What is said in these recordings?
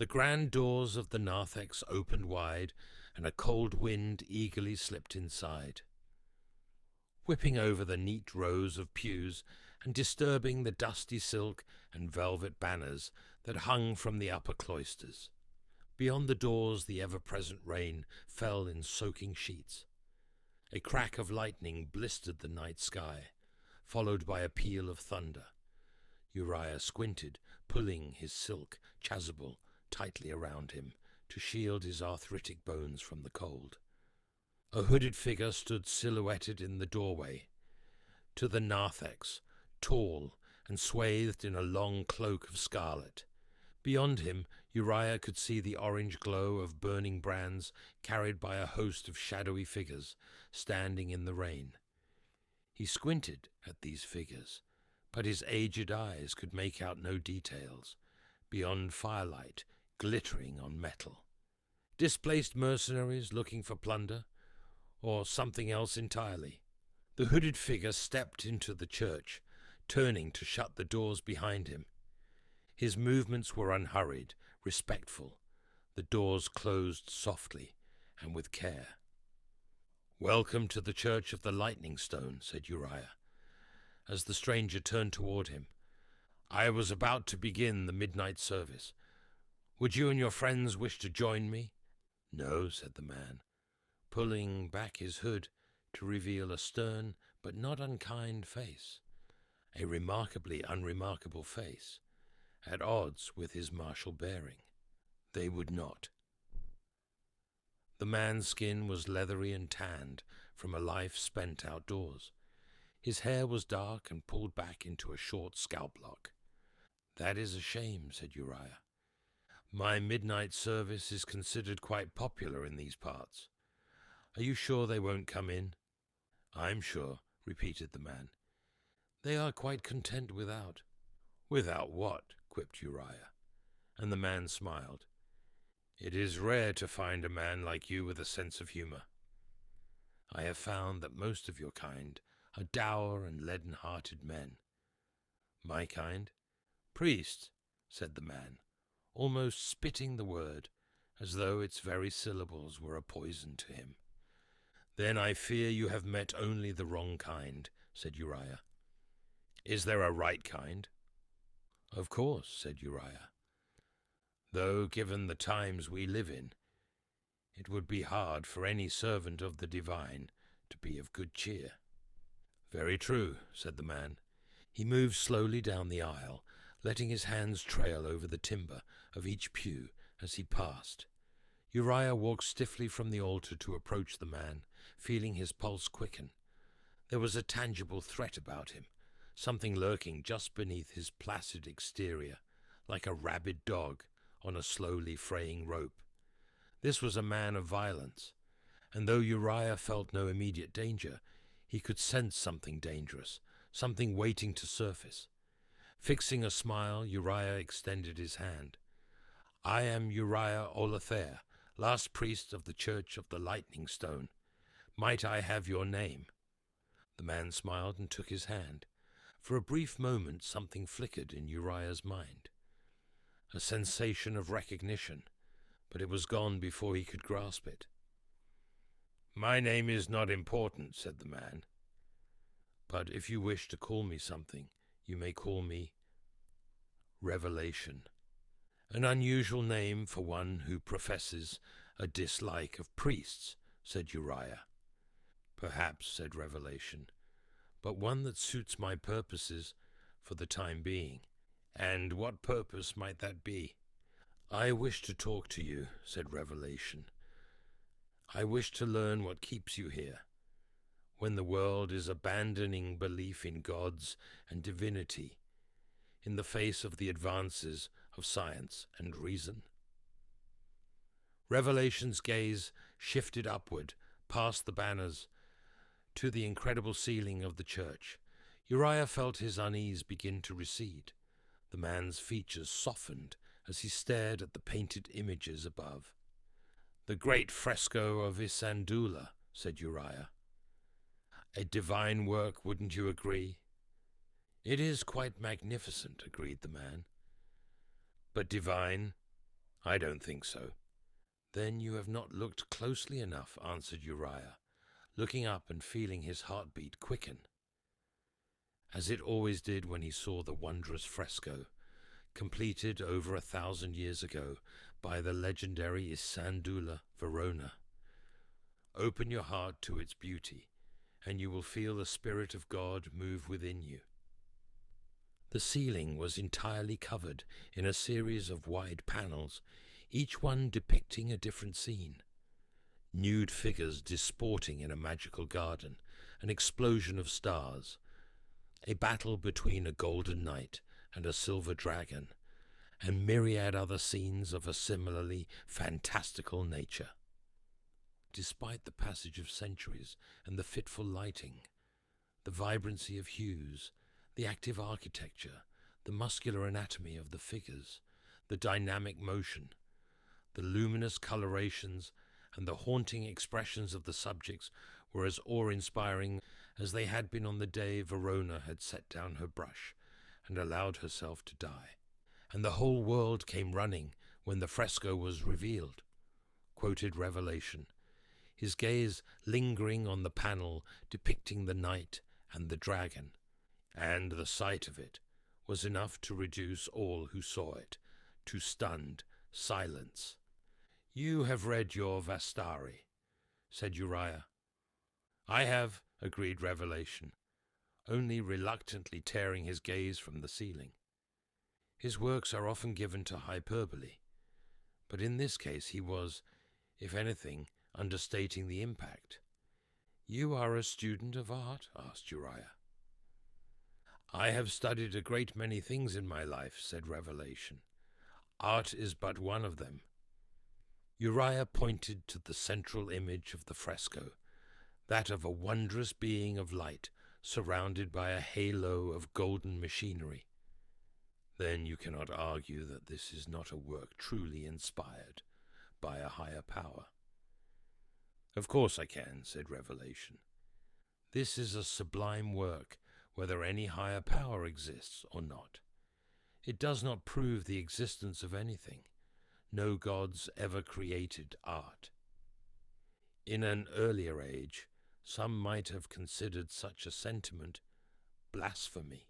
The grand doors of the narthex opened wide, and a cold wind eagerly slipped inside, whipping over the neat rows of pews and disturbing the dusty silk and velvet banners that hung from the upper cloisters. Beyond the doors the ever-present rain fell in soaking sheets. A crack of lightning blistered the night sky, followed by a peal of thunder. Uriah squinted, pulling his silk chasuble tightly around him to shield his arthritic bones from the cold. A hooded figure stood silhouetted in the doorway to the narthex, tall and swathed in a long cloak of scarlet. Beyond him, Uriah could see the orange glow of burning brands carried by a host of shadowy figures standing in the rain. He squinted at these figures, but his aged eyes could make out no details, beyond firelight glittering on metal. Displaced mercenaries looking for plunder, or something else entirely. The hooded figure stepped into the church, turning to shut the doors behind him. His movements were unhurried, respectful. The doors closed softly and with care. "Welcome to the Church of the Lightning Stone," said Uriah, as the stranger turned toward him. "I was about to begin the midnight service. Would you and your friends wish to join me?" "No," said the man, pulling back his hood to reveal a stern but not unkind face, a remarkably unremarkable face, at odds with his martial bearing. They would not. The man's skin was leathery and tanned from a life spent outdoors. His hair was dark and pulled back into a short scalp lock. "That is a shame," said Uriah. "My midnight service is considered quite popular in these parts. Are you sure they won't come in?" "I'm sure," repeated the man. "They are quite content without." "Without what?" quipped Uriah, and the man smiled. "It is rare to find a man like you with a sense of humor. I have found that most of your kind are dour and leaden-hearted men." "My kind?" "Priests," said the man, almost spitting the word, as though its very syllables were a poison to him. "Then I fear you have met only the wrong kind," said Uriah. "Is there a right kind?" "Of course," said Uriah. "Though, given the times we live in, it would be hard for any servant of the divine to be of good cheer." "Very true," said the man. He moved slowly down the aisle, letting his hands trail over the timber of each pew as he passed. Uriah walked stiffly from the altar to approach the man, feeling his pulse quicken. There was a tangible threat about him, something lurking just beneath his placid exterior, like a rabid dog on a slowly fraying rope. This was a man of violence, and though Uriah felt no immediate danger, he could sense something dangerous, something waiting to surface. Fixing a smile, Uriah extended his hand. "I am Uriah Olathair, last priest of the Church of the Lightning Stone. Might I have your name?" The man smiled and took his hand. For a brief moment something flickered in Uriah's mind. A sensation of recognition, but it was gone before he could grasp it. "My name is not important," said the man. "But if you wish to call me something, you may call me Revelation. An unusual name for one who professes a dislike of priests," said Uriah. "Perhaps," said Revelation, "but one that suits my purposes for the time being." "And what purpose might that be?" "I wish to talk to you," said Revelation. "I wish to learn what keeps you here, when the world is abandoning belief in gods and divinity in the face of the advances of science and reason." Revelation's gaze shifted upward, past the banners, to the incredible ceiling of the church. Uriah felt his unease begin to recede. The man's features softened as he stared at the painted images above. "The great fresco of Isandula," said Uriah. "A divine work, wouldn't you agree?" "It is quite magnificent," agreed the man. "But divine?" I don't think so. Then you have not looked closely enough, answered Uriah, looking up and feeling his heartbeat quicken, as it always did when he saw the wondrous fresco, completed over 1,000 years ago by the legendary Isandula Verona. Open your heart to its beauty, and you will feel the Spirit of God move within you. The ceiling was entirely covered in a series of wide panels, each one depicting a different scene. Nude figures disporting in a magical garden, an explosion of stars, a battle between a golden knight and a silver dragon, and myriad other scenes of a similarly fantastical nature. Despite the passage of centuries and the fitful lighting, the vibrancy of hues, the active architecture, the muscular anatomy of the figures, the dynamic motion, the luminous colorations, and the haunting expressions of the subjects were as awe-inspiring as they had been on the day Verona had set down her brush and allowed herself to die. And the whole world came running when the fresco was revealed, quoted Revelation, his gaze lingering on the panel depicting the knight and the dragon, and the sight of it was enough to reduce all who saw it to stunned silence. You have read your Vastari, said Uriah. I have, agreed Revelation, only reluctantly tearing his gaze from the ceiling. His works are often given to hyperbole, but in this case he was, if anything, understating the impact. You are a student of art? Asked Uriah. I have studied a great many things in my life, said Revelation. Art is but one of them. Uriah pointed to the central image of the fresco, that of a wondrous being of light surrounded by a halo of golden machinery. Then you cannot argue that this is not a work truly inspired by a higher power. Of course I can, said Revelation. This is a sublime work, whether any higher power exists or not. It does not prove the existence of anything. No gods ever created art. In an earlier age, some might have considered such a sentiment blasphemy.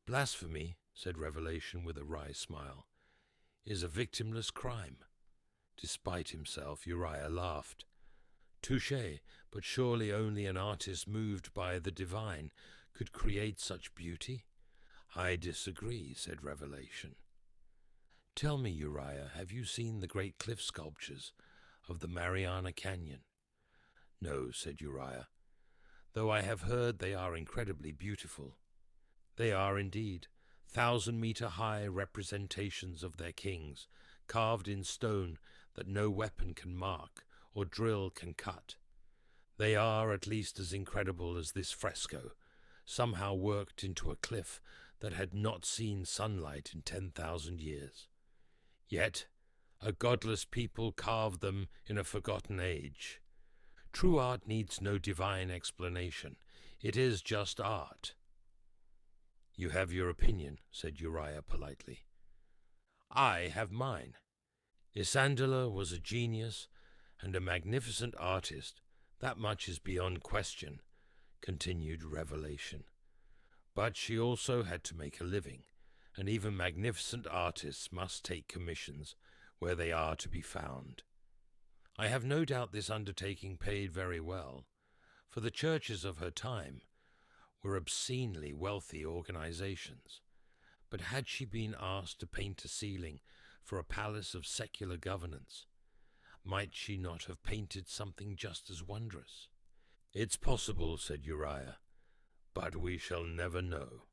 Blasphemy, said Revelation with a wry smile, is a victimless crime. Despite himself, Uriah laughed. Touché, but surely only an artist moved by the divine could create such beauty? I disagree, said Revelation. Tell me, Uriah, have you seen the great cliff sculptures of the Mariana Canyon? No, said Uriah, though I have heard they are incredibly beautiful. They are indeed, 1,000-meter-high representations of their kings, carved in stone that no weapon can mark or drill can cut. They are at least as incredible as this fresco, somehow worked into a cliff that had not seen sunlight in 10,000 years. Yet, a godless people carved them in a forgotten age. True art needs no divine explanation. It is just art. You have your opinion, said Uriah politely. I have mine. Isandula was a genius and a magnificent artist. That much is beyond question, continued Revelation. But she also had to make a living, and even magnificent artists must take commissions where they are to be found. I have no doubt this undertaking paid very well, for the churches of her time were obscenely wealthy organizations. But had she been asked to paint a ceiling for a palace of secular governance, might she not have painted something just as wondrous? It's possible, said Uriah, but we shall never know.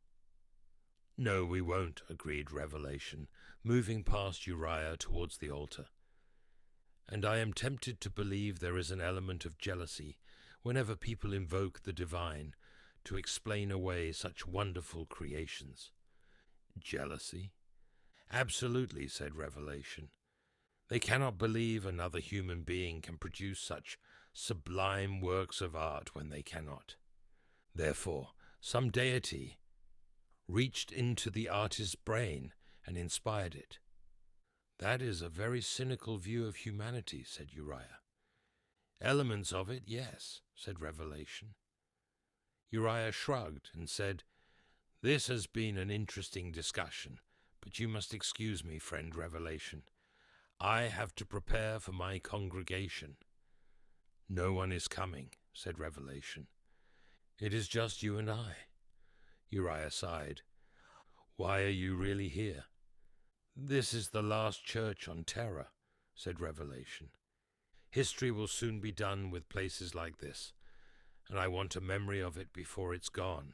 No, we won't, agreed Revelation, moving past Uriah towards the altar. And I am tempted to believe there is an element of jealousy whenever people invoke the divine to explain away such wonderful creations. Jealousy? Absolutely, said Revelation. They cannot believe another human being can produce such sublime works of art when they cannot. Therefore, some deity reached into the artist's brain and inspired it. That is a very cynical view of humanity, said Uriah. Elements of it, yes, said Revelation. Uriah shrugged and said, This has been an interesting discussion, but you must excuse me, friend Revelation. I have to prepare for my congregation. No one is coming, said Revelation. It is just you and I. Uriah sighed. Why are you really here? This is the last church on Terra, said Revelation. History will soon be done with places like this, and I want a memory of it before it's gone.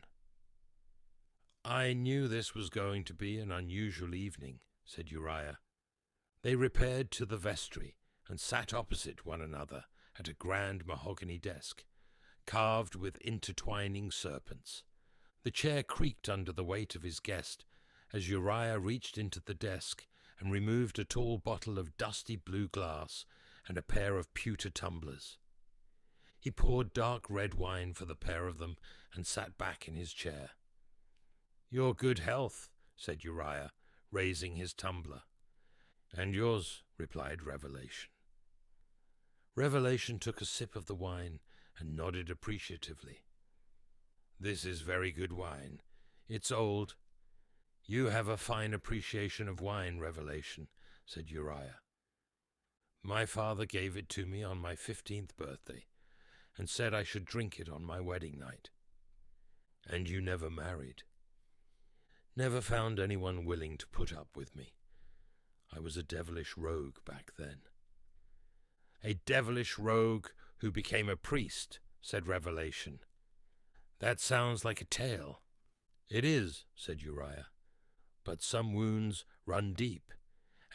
I knew this was going to be an unusual evening, said Uriah. They repaired to the vestry and sat opposite one another at a grand mahogany desk, carved with intertwining serpents. The chair creaked under the weight of his guest as Uriah reached into the desk and removed a tall bottle of dusty blue glass and a pair of pewter tumblers. He poured dark red wine for the pair of them and sat back in his chair. Your good health, said Uriah, raising his tumbler. And yours, replied Revelation. Revelation took a sip of the wine and nodded appreciatively. This is very good wine. It's old. You have a fine appreciation of wine, Revelation, said Uriah. My father gave it to me on my 15th birthday and said I should drink it on my wedding night. And you never married. Never found anyone willing to put up with me. I was a devilish rogue back then. A devilish rogue who became a priest, said Revelation. That sounds like a tale. It is, said Uriah, but some wounds run deep,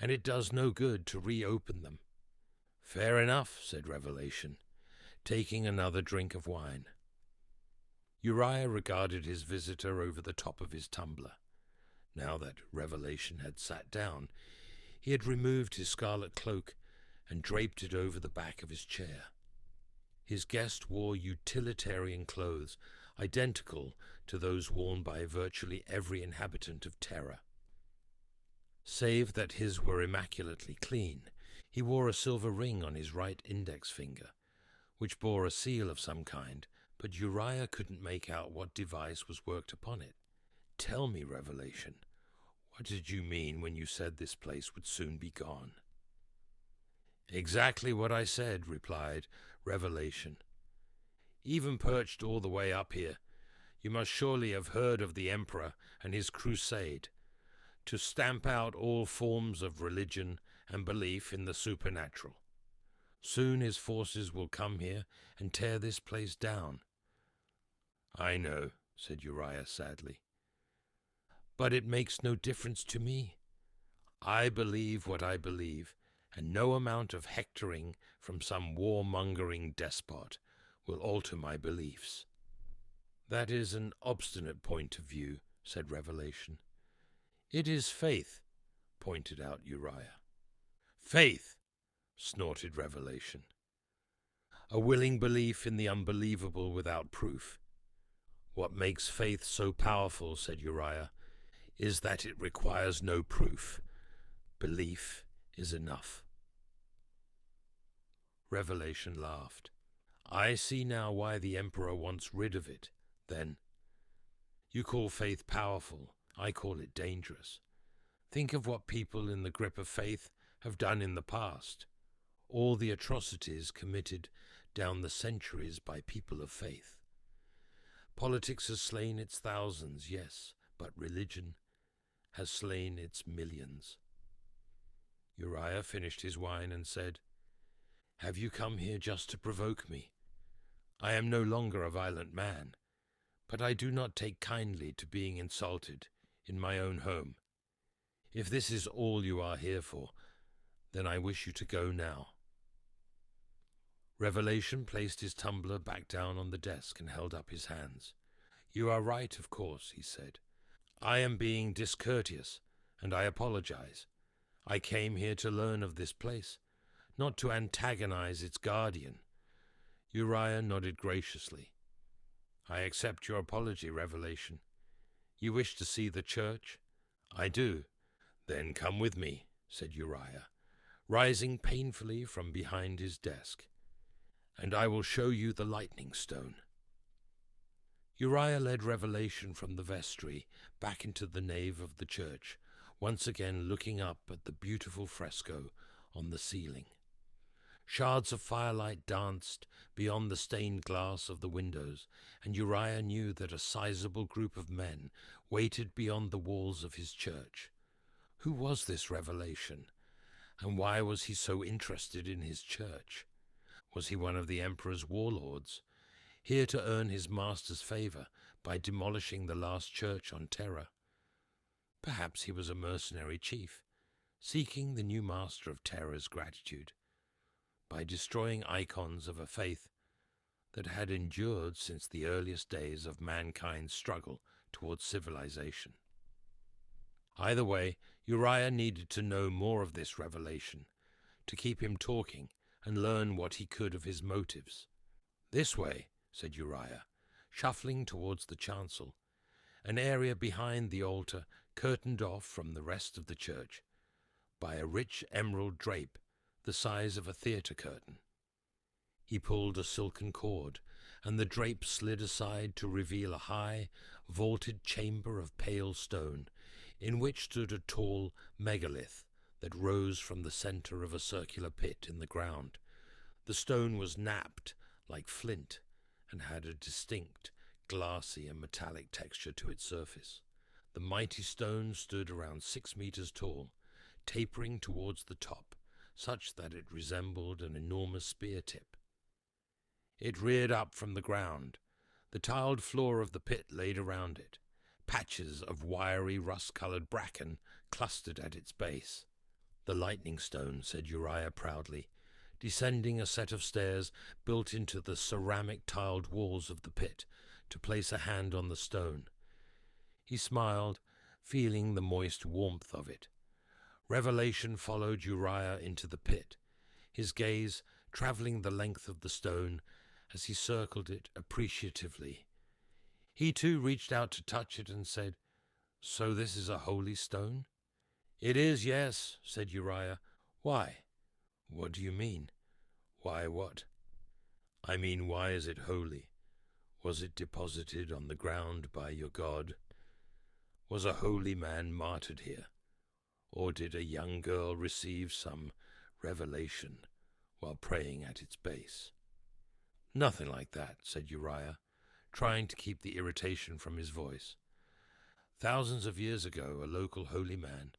and it does no good to reopen them. Fair enough, said Revelation, taking another drink of wine. Uriah regarded his visitor over the top of his tumbler. Now that Revelation had sat down, he had removed his scarlet cloak and draped it over the back of his chair. His guest wore utilitarian clothes, identical to those worn by virtually every inhabitant of Terra. Save that his were immaculately clean, he wore a silver ring on his right index finger, which bore a seal of some kind, but Uriah couldn't make out what device was worked upon it. Tell me, Revelation, what did you mean when you said this place would soon be gone? Exactly what I said, replied Revelation. Even perched all the way up here, you must surely have heard of the Emperor and his crusade, to stamp out all forms of religion and belief in the supernatural. Soon his forces will come here and tear this place down. I know, said Uriah sadly. But it makes no difference to me. I believe what I believe, and no amount of hectoring from some warmongering despot will alter my beliefs. That is an obstinate point of view, said Revelation. It is faith, pointed out Uriah. Faith, snorted Revelation. A willing belief in the unbelievable without proof. What makes faith so powerful, said Uriah, is that it requires no proof. Belief is enough. Revelation laughed. I see now why the Emperor wants rid of it, then. You call faith powerful, I call it dangerous. Think of what people in the grip of faith have done in the past. All the atrocities committed down the centuries by people of faith. Politics has slain its thousands, yes, but religion has slain its millions. Uriah finished his wine and said, Have you come here just to provoke me? I am no longer a violent man, but I do not take kindly to being insulted in my own home. If this is all you are here for, then I wish you to go now. Revelation placed his tumbler back down on the desk and held up his hands. You are right, of course, he said. I am being discourteous, and I apologize. I came here to learn of this place, not to antagonize its guardian. Uriah nodded graciously. I accept your apology, Revelation. You wish to see the church? I do. Then come with me. said Uriah, rising painfully from behind his desk, "and I will show you the lightning stone." Uriah led Revelation from the vestry back into the nave of the church, once again looking up at the beautiful fresco on the ceiling. Shards of firelight danced beyond the stained glass of the windows, and Uriah knew that a sizable group of men waited beyond the walls of his church. Who was this Revelation, and why was he so interested in his church? Was he one of the Emperor's warlords, here to earn his master's favor by demolishing the last church on Terra? Perhaps he was a mercenary chief, seeking the new master of Terra's gratitude, by destroying icons of a faith that had endured since the earliest days of mankind's struggle towards civilization. Either way, Uriah needed to know more of this Revelation, to keep him talking and learn what he could of his motives. "This way," said Uriah, shuffling towards the chancel, an area behind the altar curtained off from the rest of the church by a rich emerald drape the size of a theatre curtain. He pulled a silken cord, and the drape slid aside to reveal a high, vaulted chamber of pale stone, in which stood a tall megalith that rose from the center of a circular pit in the ground. The stone was napped like flint and had a distinct, glassy and metallic texture to its surface. The mighty stone stood around 6 meters tall, tapering towards the top, such that it resembled an enormous spear tip. It reared up from the ground, the tiled floor of the pit laid around it. Patches of wiry, rust-colored bracken clustered at its base. "The lightning stone," said Uriah proudly, descending a set of stairs built into the ceramic tiled walls of the pit to place a hand on the stone. He smiled, feeling the moist warmth of it. Revelation followed Uriah into the pit, his gaze traveling the length of the stone as he circled it appreciatively. He too reached out to touch it and said, "So this is a holy stone?" "It is, yes," said Uriah. "Why?" "What do you mean?" "Why what?" "I mean, why is it holy? Was it deposited on the ground by your God? Was a holy man martyred here? Or did a young girl receive some revelation while praying at its base?" "Nothing like that," said Uriah, trying to keep the irritation from his voice. "Thousands of years ago, a local holy man,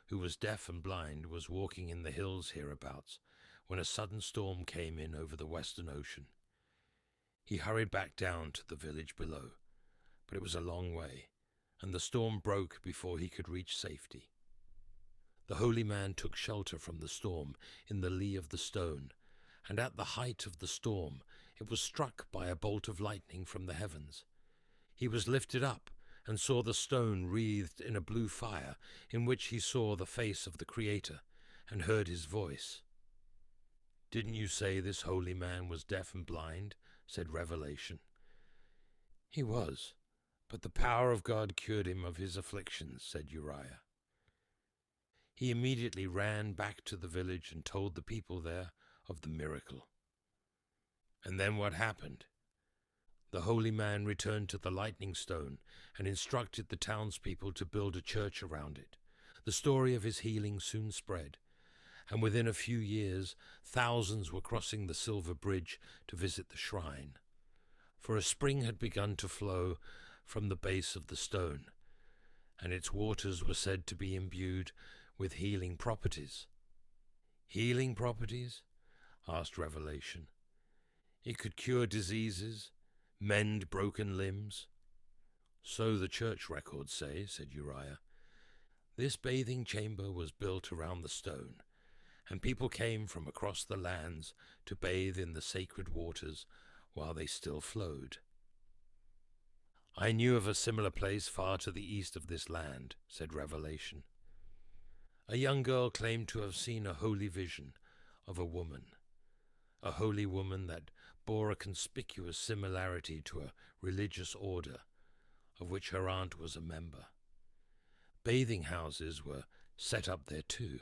who was deaf and blind, was walking in the hills hereabouts when a sudden storm came in over the western ocean. He hurried back down to the village below, but it was a long way, and the storm broke before he could reach safety. The holy man took shelter from the storm in the lee of the stone, and at the height of the storm it was struck by a bolt of lightning from the heavens. He was lifted up and saw the stone wreathed in a blue fire, in which he saw the face of the Creator and heard his voice. "Didn't you say this holy man was deaf and blind?" said Revelation. "He was, but the power of God cured him of his afflictions," said Uriah. He immediately ran back to the village and told the people there of the miracle. "And then what happened?" "The holy man returned to the lightning stone and instructed the townspeople to build a church around it. The story of his healing soon spread, and within a few years thousands were crossing the silver bridge to visit the shrine. For a spring had begun to flow from the base of the stone, and its waters were said to be imbued with healing properties." "Healing properties?" asked Revelation. "It could cure diseases, mend broken limbs?" "So the church records say," said Uriah. "This bathing chamber was built around the stone, and people came from across the lands to bathe in the sacred waters while they still flowed." "I knew of a similar place far to the east of this land," said Revelation. "A young girl claimed to have seen a holy vision of a holy woman that bore a conspicuous similarity to a religious order of which her aunt was a member. Bathing houses were set up there too,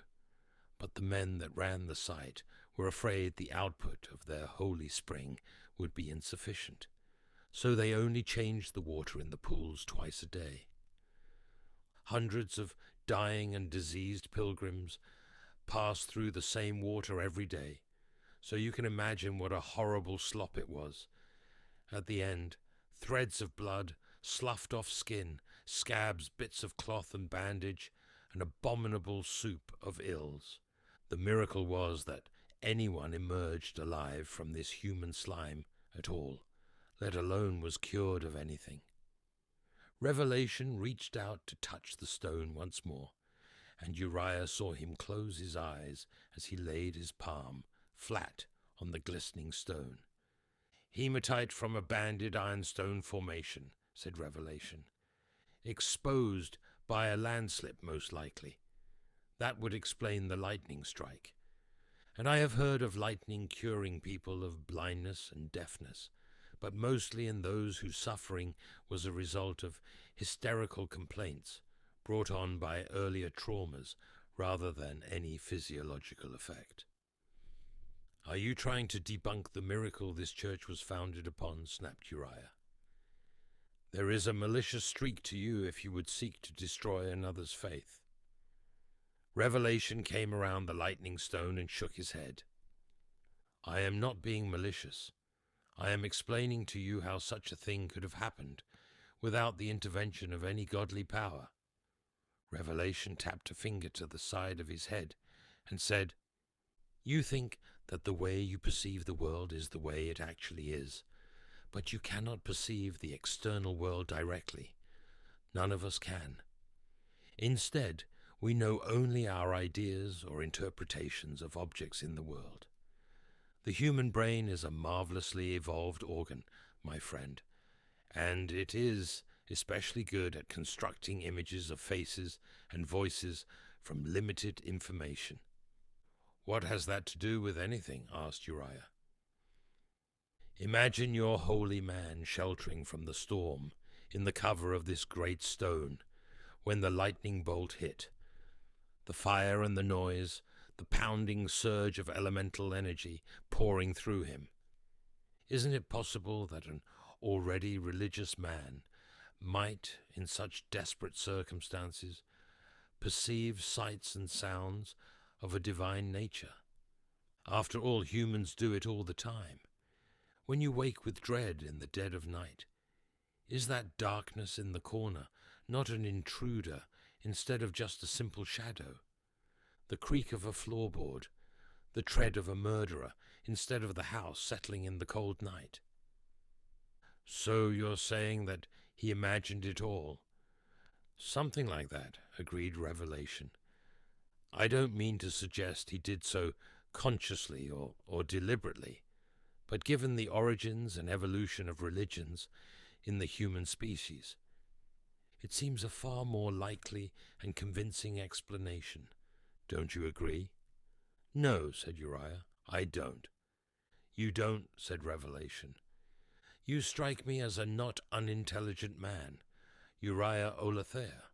But the men that ran the site were afraid the output of their holy spring would be insufficient, so they only changed the water in the pools twice a day. Hundreds of dying and diseased pilgrims passed through the same water every day, so you can imagine what a horrible slop it was. At the end, threads of blood, sloughed off skin, scabs, bits of cloth and bandage, an abominable soup of ills. The miracle was that anyone emerged alive from this human slime at all, let alone was cured of anything. Revelation reached out to touch the stone once more, and Uriah saw him close his eyes as he laid his palm flat on the glistening stone. Hematite from a banded ironstone formation, said Revelation. Exposed by a landslip, most likely. That would explain the lightning strike. And I have heard of lightning curing people of blindness and deafness, but mostly in those whose suffering was a result of hysterical complaints brought on by earlier traumas rather than any physiological effect. Are you trying to debunk the miracle this church was founded upon? Snapped Uriah. There is a malicious streak to you if you would seek to destroy another's faith. Revelation came around the lightning stone and shook his head. I am not being malicious. I am explaining to you how such a thing could have happened without the intervention of any godly power. Revelation tapped a finger to the side of his head and said, You think that the way you perceive the world is the way it actually is, but you cannot perceive the external world directly. None of us can. Instead, we know only our ideas or interpretations of objects in the world. The human brain is a marvelously evolved organ, my friend, and it is especially good at constructing images of faces and voices from limited information. What has that to do with anything? Asked Uriah. Imagine your holy man sheltering from the storm in the cover of this great stone when the lightning bolt hit. The fire and the noise, the pounding surge of elemental energy pouring through him. Isn't it possible that an already religious man might, in such desperate circumstances, perceive sights and sounds of a divine nature? After all, humans do it all the time. When you wake with dread in the dead of night, is that darkness in the corner not an intruder instead of just a simple shadow? The creak of a floorboard, the tread of a murderer instead of the house settling in the cold night. So you're saying that he imagined it all? Something like that, agreed Revelation. I don't mean to suggest he did so consciously or deliberately, but given the origins and evolution of religions in the human species, it seems a far more likely and convincing explanation. Don't you agree? No, said Uriah, I don't. You don't, said Revelation. You strike me as a not unintelligent man, Uriah Olathere.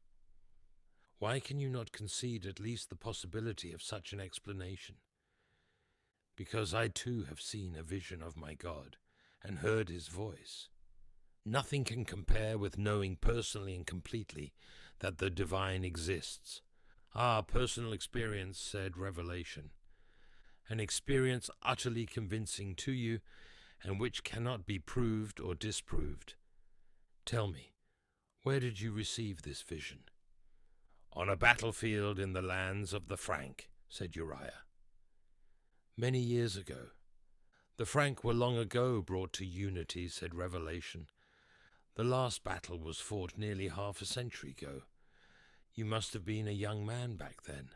Why can you not concede at least the possibility of such an explanation? Because I too have seen a vision of my God and heard his voice. Nothing can compare with knowing personally and completely that the divine exists. Ah, personal experience, said Revelation. An experience utterly convincing to you and which cannot be proved or disproved. Tell me, where did you receive this vision? On a battlefield in the lands of the Frank, said Uriah. Many years ago. The Frank were long ago brought to unity, said Revelation. The last battle was fought nearly half a century ago. You must have been a young man back then.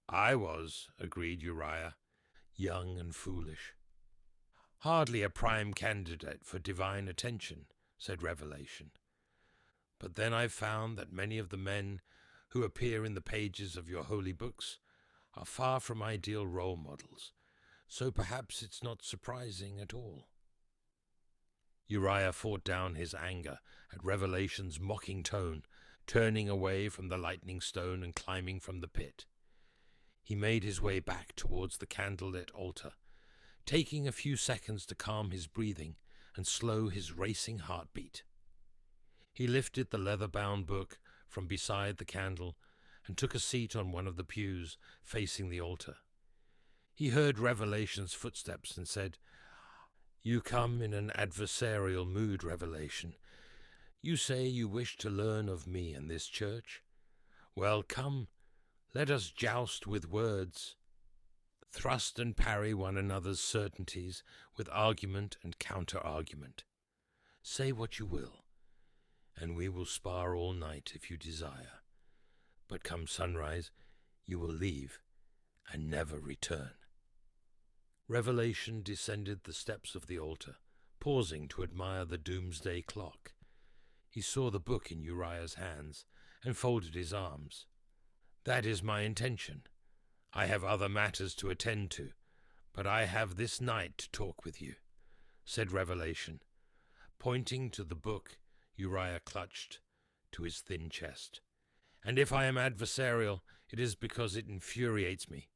I was, agreed Uriah, young and foolish. Hardly a prime candidate for divine attention, said Revelation. But then I found that many of the men who appear in the pages of your holy books are far from ideal role models, so perhaps it's not surprising at all. Uriah fought down his anger at Revelation's mocking tone, turning away from the lightning stone and climbing from the pit. He made his way back towards the candlelit altar, taking a few seconds to calm his breathing and slow his racing heartbeat. He lifted the leather-bound book from beside the candle and took a seat on one of the pews facing the altar. He heard Revelation's footsteps and said, "You come in an adversarial mood, Revelation. You say you wish to learn of me and this church? Well, come, let us joust with words, thrust and parry one another's certainties with argument and counter-argument. Say what you will, and we will spar all night if you desire. But come sunrise, you will leave and never return." Revelation descended the steps of the altar, pausing to admire the doomsday clock. He saw the book in Uriah's hands and folded his arms. "That is my intention. I have other matters to attend to, but I have this night to talk with you," said Revelation, pointing to the book Uriah clutched to his thin chest. "And if I am adversarial, it is because it infuriates me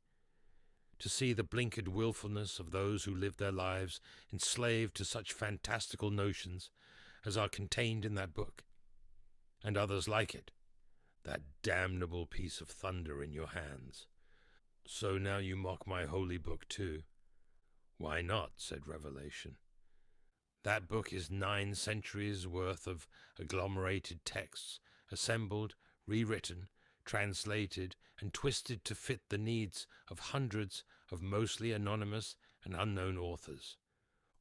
to see the blinkered willfulness of those who live their lives enslaved to such fantastical notions as are contained in that book, and others like it, that damnable piece of thunder in your hands. So now you mock my holy book too." "Why not?" said Revelation. "That book is 9 centuries worth of agglomerated texts, assembled, rewritten, translated, and twisted to fit the needs of hundreds of mostly anonymous and unknown authors.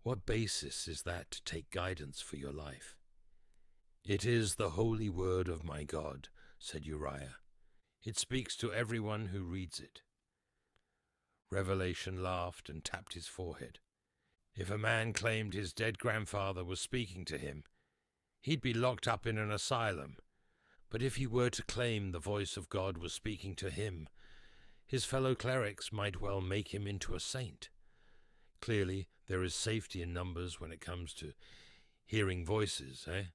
What basis is that to take guidance for your life?" "It is the holy word of my God," said Uriah. "It speaks to everyone who reads it." Revelation laughed and tapped his forehead. If a man claimed his dead grandfather was speaking to him, he'd be locked up in an asylum. But if he were to claim the voice of God was speaking to him, his fellow clerics might well make him into a saint. Clearly, there is safety in numbers when it comes to hearing voices, eh?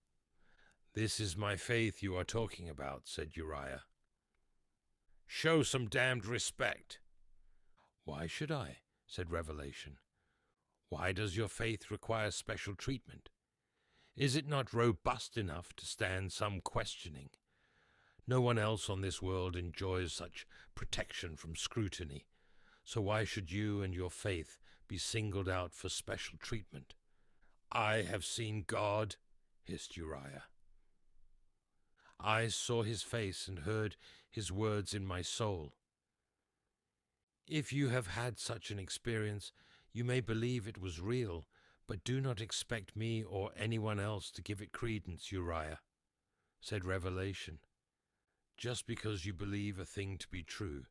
"This is my faith you are talking about," said Uriah. "Show some damned respect." "Why should I?" said Revelation. "Why does your faith require special treatment? Is it not robust enough to stand some questioning? No one else on this world enjoys such protection from scrutiny, so why should you and your faith be singled out for special treatment?" "I have seen God," hissed Uriah. "I saw his face and heard his words in my soul." "If you have had such an experience, you may believe it was real, but do not expect me or anyone else to give it credence, Uriah," said Revelation. "Just because you believe a thing to be true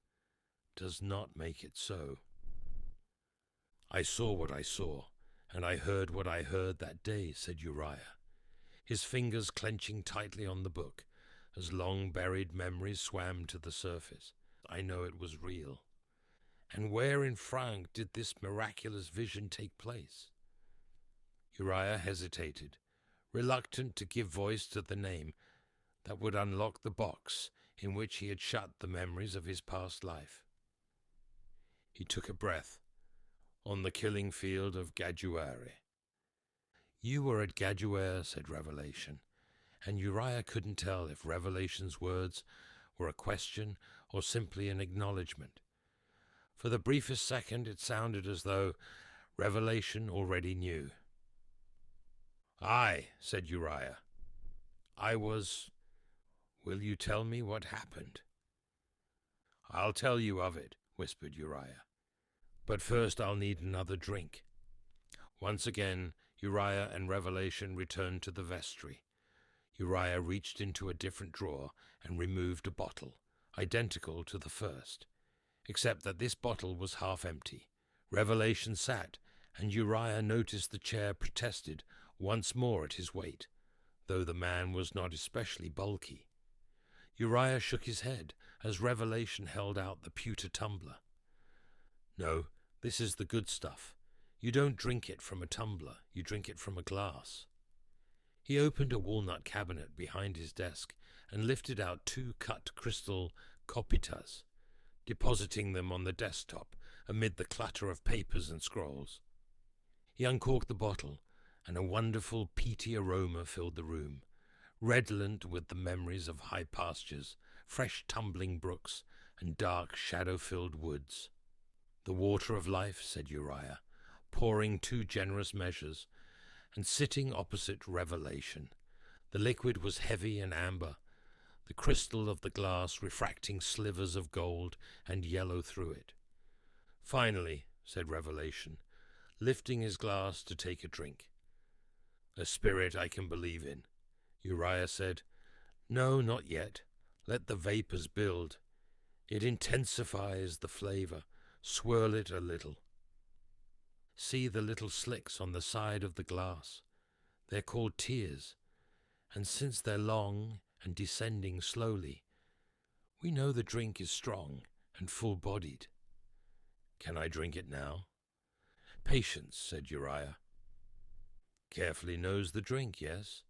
does not make it so." "I saw what I saw, and I heard what I heard that day," said Uriah, his fingers clenching tightly on the book as long-buried memories swam to the surface. "I know it was real." "And where in Frank did this miraculous vision take place?" Uriah hesitated, reluctant to give voice to the name that would unlock the box in which he had shut the memories of his past life. He took a breath. "On the killing field of Gaduare." "You were at Gaduare," said Revelation, and Uriah couldn't tell if Revelation's words were a question or simply an acknowledgement. For the briefest second it sounded as though Revelation already knew. "Aye," said Uriah. "I was... Will you tell me what happened?" "I'll tell you of it," whispered Uriah. "But first I'll need another drink." Once again, Uriah and Revelation returned to the vestry. Uriah reached into a different drawer and removed a bottle, identical to the first, except that this bottle was half empty. Revelation sat, and Uriah noticed the chair protested once more at his weight, though the man was not especially bulky. Uriah shook his head as Revelation held out the pewter tumbler. "No, this is the good stuff. You don't drink it from a tumbler, you drink it from a glass." He opened a walnut cabinet behind his desk and lifted out 2 cut crystal copitas, depositing them on the desktop amid the clutter of papers and scrolls. He uncorked the bottle, and a wonderful peaty aroma filled the room, redolent with the memories of high pastures, fresh tumbling brooks, and dark shadow-filled woods. "The water of life," said Uriah, pouring 2 generous measures, and sitting opposite Revelation. The liquid was heavy and amber, the crystal of the glass refracting slivers of gold and yellow through it. "Finally," said Revelation, lifting his glass to take a drink. "A spirit I can believe in." Uriah said, "No, not yet. Let the vapors build. It intensifies the flavor. Swirl it a little. See the little slicks on the side of the glass. They're called tears, and since they're long and descending slowly, we know the drink is strong and full-bodied. Can I drink it now?" "Patience," said Uriah. "Carefully nose the drink, yes?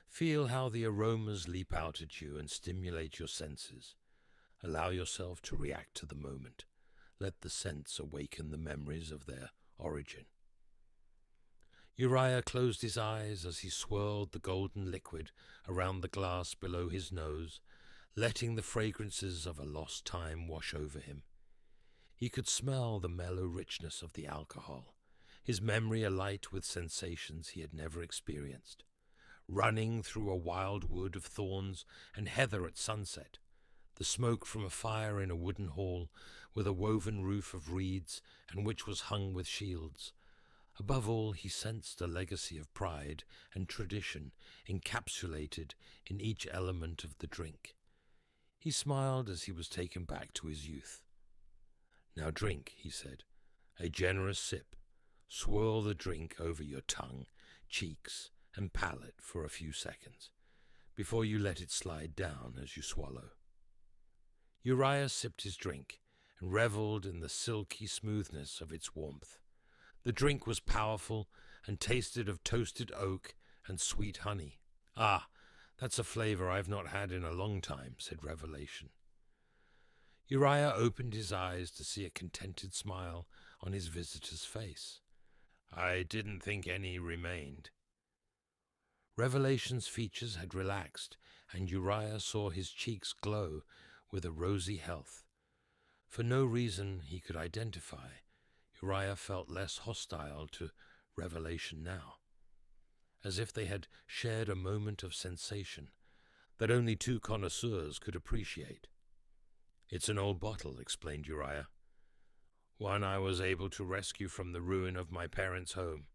Feel how the aromas leap out at you and stimulate your senses. Allow yourself to react to the moment. Let the scents awaken the memories of their origin." Uriah closed his eyes as he swirled the golden liquid around the glass below his nose, letting the fragrances of a lost time wash over him. He could smell the mellow richness of the alcohol, his memory alight with sensations he had never experienced. Running through a wild wood of thorns and heather at sunset, the smoke from a fire in a wooden hall with a woven roof of reeds and which was hung with shields. Above all, he sensed a legacy of pride and tradition encapsulated in each element of the drink. He smiled as he was taken back to his youth. "Now drink," he said, "a generous sip. Swirl the drink over your tongue, cheeks, and palate for a few seconds, before you let it slide down as you swallow." Uriah sipped his drink and reveled in the silky smoothness of its warmth. The drink was powerful and tasted of toasted oak and sweet honey. "Ah, that's a flavor I've not had in a long time," said Revelation. Uriah opened his eyes to see a contented smile on his visitor's face. "I didn't think any remained." Revelation's features had relaxed, and Uriah saw his cheeks glow with a rosy health. For no reason he could identify, Uriah felt less hostile to Revelation now, as if they had shared a moment of sensation that only 2 connoisseurs could appreciate. "It's an old bottle," explained Uriah. "One I was able to rescue from the ruin of my parents' home."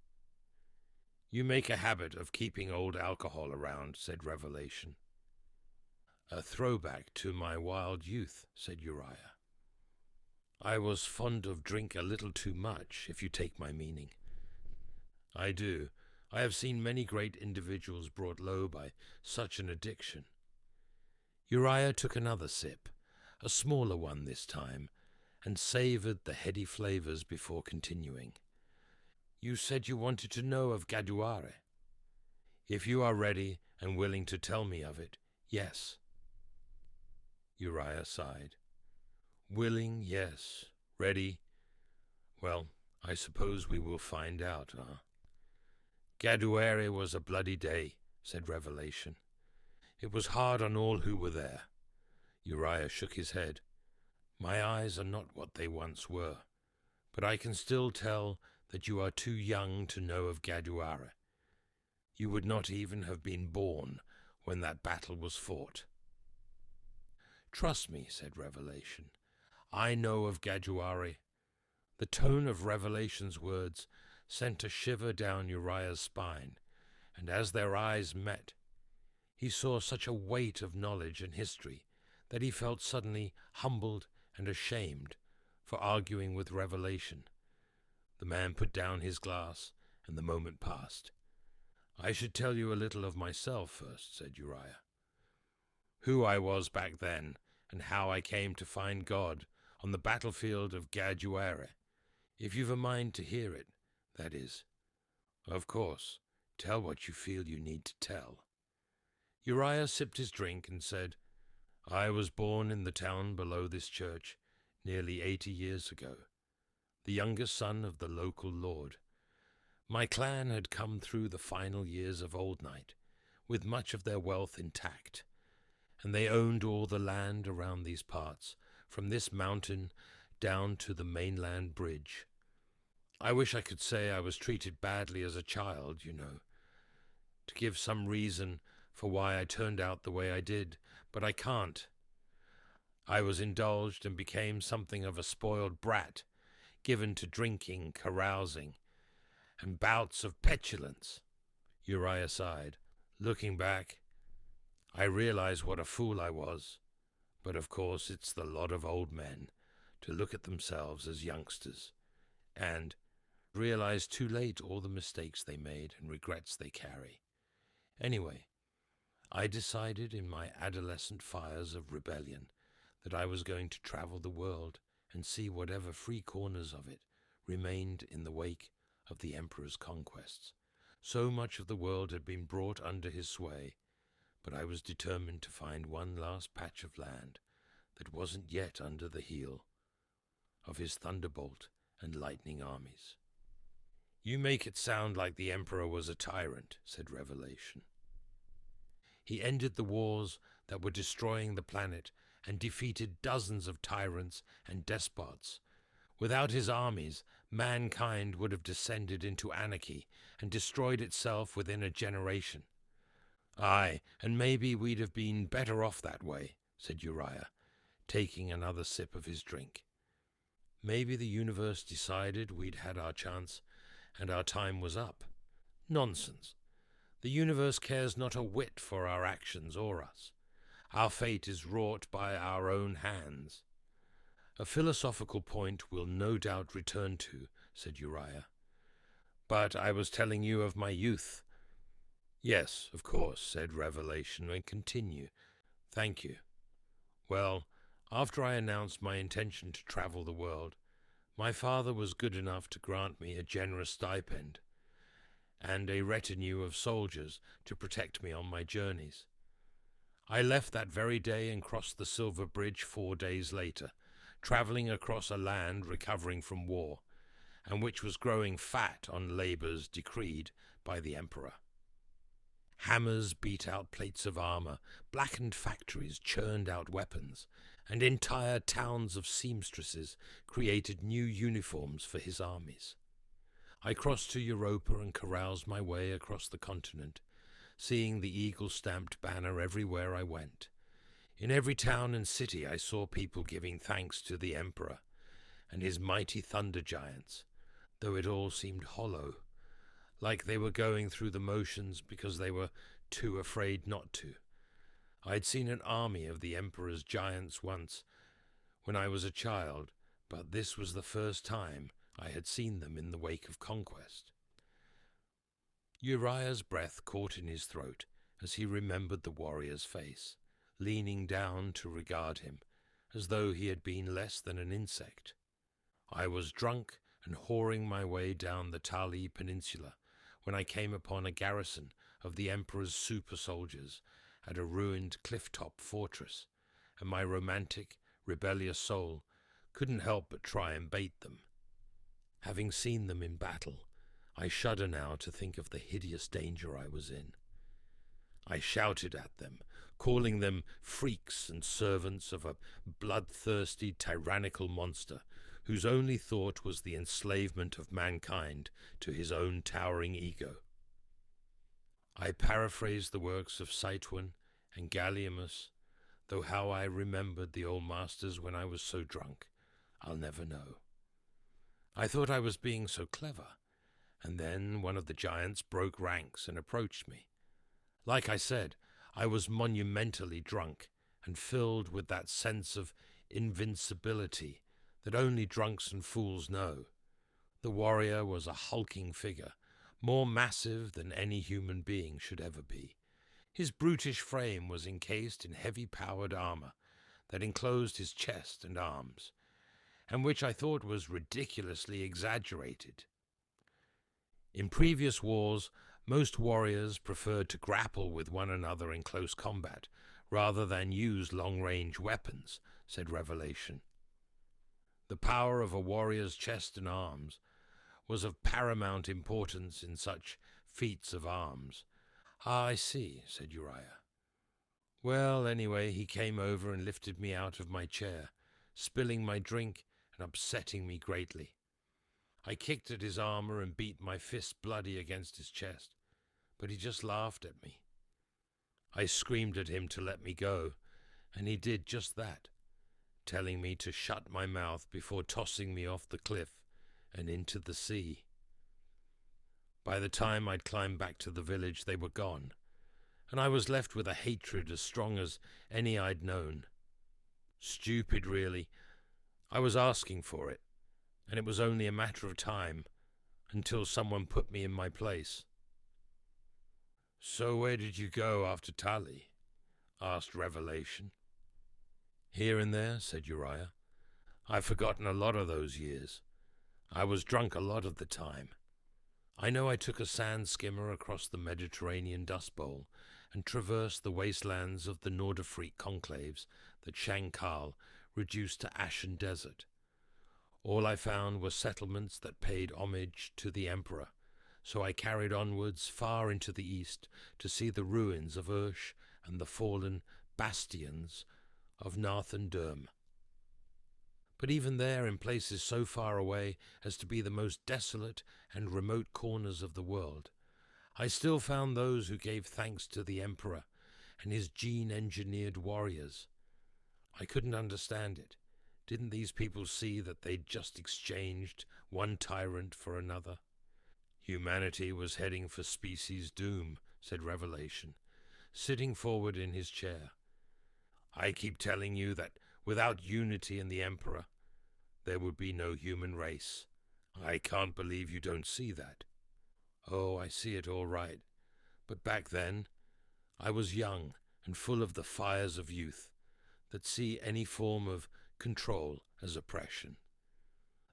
"You make a habit of keeping old alcohol around," said Revelation. "A throwback to my wild youth," said Uriah. "I was fond of drink a little too much, if you take my meaning." "I do. I have seen many great individuals brought low by such an addiction." Uriah took another sip, a smaller one this time, and savored the heady flavors before continuing. "You said you wanted to know of Gaduare. If you are ready and willing to tell me of it, yes." Uriah sighed. "Willing, yes. Ready? Well, I suppose we will find out, huh?" "Gaduare was a bloody day," said Revelation. "It was hard on all who were there." Uriah shook his head. "My eyes are not what they once were, but I can still tell that you are too young to know of Gaduare. You would not even have been born when that battle was fought." "Trust me," said Revelation. "I know of Gaduare." The tone of Revelation's words sent a shiver down Uriah's spine, and as their eyes met, he saw such a weight of knowledge and history that he felt suddenly humbled and ashamed for arguing with Revelation. The man put down his glass, and the moment passed. "I should tell you a little of myself first," said Uriah. "Who I was back then, and how I came to find God on the battlefield of Gaduare, if you've a mind to hear it, that is. Of course, tell what you feel you need to tell." Uriah sipped his drink and said, "I was born in the town below this church, nearly 80 years ago, the youngest son of the local lord. My clan had come through the final years of Old Night, with much of their wealth intact, and they owned all the land around these parts, from this mountain down to the mainland bridge. I wish I could say I was treated badly as a child, you know, to give some reason for why I turned out the way I did, but I can't. I was indulged and became something of a spoiled brat, given to drinking, carousing, and bouts of petulance. Uriah sighed. Looking back, I realize what a fool I was, but of course it's the lot of old men to look at themselves as youngsters, and realize too late all the mistakes they made and regrets they carry. Anyway, I decided in my adolescent fires of rebellion that I was going to travel the world and see whatever free corners of it remained in the wake of the Emperor's conquests. So much of the world had been brought under his sway, but I was determined to find one last patch of land that wasn't yet under the heel of his thunderbolt and lightning armies. You make it sound like the Emperor was a tyrant, said Revelation. He ended the wars that were destroying the planet and defeated dozens of tyrants and despots. Without his armies, mankind would have descended into anarchy and destroyed itself within a generation. Aye, and maybe we'd have been better off that way, said Uriah, taking another sip of his drink. Maybe the universe decided we'd had our chance and our time was up. Nonsense. The universe cares not a whit for our actions or us. Our fate is wrought by our own hands. A philosophical point we'll no doubt return to, said Uriah. But I was telling you of my youth. Yes, of course, said Revelation, and continue. Thank you. Well, after I announced my intention to travel the world, my father was good enough to grant me a generous stipend and a retinue of soldiers to protect me on my journeys. I left that very day and crossed the Silver Bridge 4 days later, travelling across a land recovering from war, and which was growing fat on labours decreed by the Emperor. Hammers beat out plates of armour, blackened factories churned out weapons, and entire towns of seamstresses created new uniforms for his armies. I crossed to Europa and caroused my way across the continent, seeing the eagle-stamped banner everywhere I went. In every town and city I saw people giving thanks to the Emperor and his mighty thunder giants, though it all seemed hollow, like they were going through the motions because they were too afraid not to. I'd seen an army of the Emperor's giants once, when I was a child, but this was the first time I had seen them in the wake of conquest. Uriah's breath caught in his throat as he remembered the warrior's face, leaning down to regard him, as though he had been less than an insect. I was drunk and whoring my way down the Tali Peninsula when I came upon a garrison of the Emperor's super soldiers at a ruined cliff-top fortress, and my romantic, rebellious soul couldn't help but try and bait them. Having seen them in battle, I shudder now to think of the hideous danger I was in. I shouted at them, calling them freaks and servants of a bloodthirsty, tyrannical monster whose only thought was the enslavement of mankind to his own towering ego. I paraphrased the works of Saitwin and Galliamus, though how I remembered the old masters when I was so drunk, I'll never know. I thought I was being so clever, and then one of the giants broke ranks and approached me. Like I said, I was monumentally drunk and filled with that sense of invincibility that only drunks and fools know. The warrior was a hulking figure, more massive than any human being should ever be. His brutish frame was encased in heavy-powered armor that enclosed his chest and arms, and which I thought was ridiculously exaggerated. In previous wars, most warriors preferred to grapple with one another in close combat, rather than use long-range weapons, said Revelation. The power of a warrior's chest and arms was of paramount importance in such feats of arms. "Ah, I see," said Uriah. "Well, anyway, he came over and lifted me out of my chair, spilling my drink and upsetting me greatly. I kicked at his armor and beat my fist bloody against his chest, but he just laughed at me. I screamed at him to let me go, and he did just that, telling me to shut my mouth before tossing me off the cliff and into the sea. By the time I'd climbed back to the village, they were gone, and I was left with a hatred as strong as any I'd known. Stupid, really. I was asking for it, and it was only a matter of time until someone put me in my place." "So where did you go after Tali?" asked Revelation. "Here and there," said Uriah. "I've forgotten a lot of those years. I was drunk a lot of the time. I know I took a sand skimmer across the Mediterranean Dust Bowl and traversed the wastelands of the Nordafrique conclaves that Shankal reduced to ashen desert. All I found were settlements that paid homage to the Emperor, so I carried onwards far into the east to see the ruins of Ursh and the fallen bastions of Narthandurm. But even there, in places so far away as to be the most desolate and remote corners of the world, I still found those who gave thanks to the Emperor and his gene-engineered warriors. I couldn't understand it. Didn't these people see that they'd just exchanged one tyrant for another? Humanity was heading for species doom, said Revelation, sitting forward in his chair. I keep telling you that without unity in the Emperor, there would be no human race. I can't believe you don't see that. Oh, I see it all right. But back then, I was young and full of the fires of youth that see any form of control as oppression.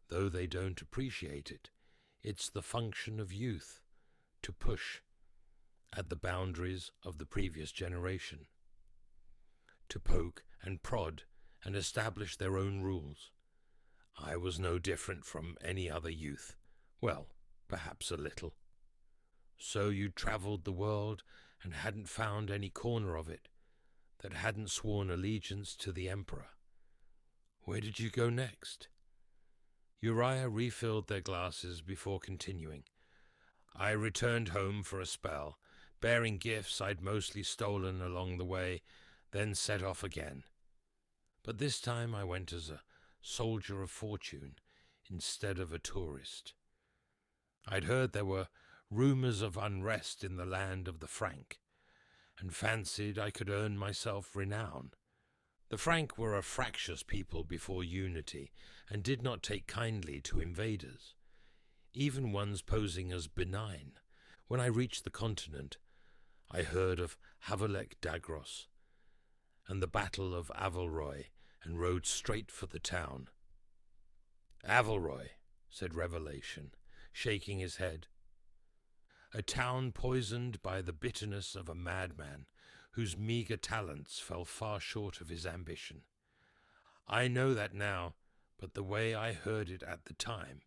Though they don't appreciate it, it's the function of youth to push at the boundaries of the previous generation, to poke and prod and establish their own rules. I was no different from any other youth. Well, perhaps a little. So you travelled the world and hadn't found any corner of it that hadn't sworn allegiance to the Emperor. Where did you go next? Uriah refilled their glasses before continuing. I returned home for a spell, bearing gifts I'd mostly stolen along the way, then set off again. But this time I went as a soldier of fortune instead of a tourist. I'd heard there were rumours of unrest in the land of the Frank, and fancied I could earn myself renown. The Frank were a fractious people before unity, and did not take kindly to invaders, even ones posing as benign. When I reached the continent, I heard of Havelek Dagros and the Battle of Avelroy, and rode straight for the town. Avelroy, said Revelation, shaking his head. A town poisoned by the bitterness of a madman, whose meagre talents fell far short of his ambition. I know that now, but the way I heard it at the time.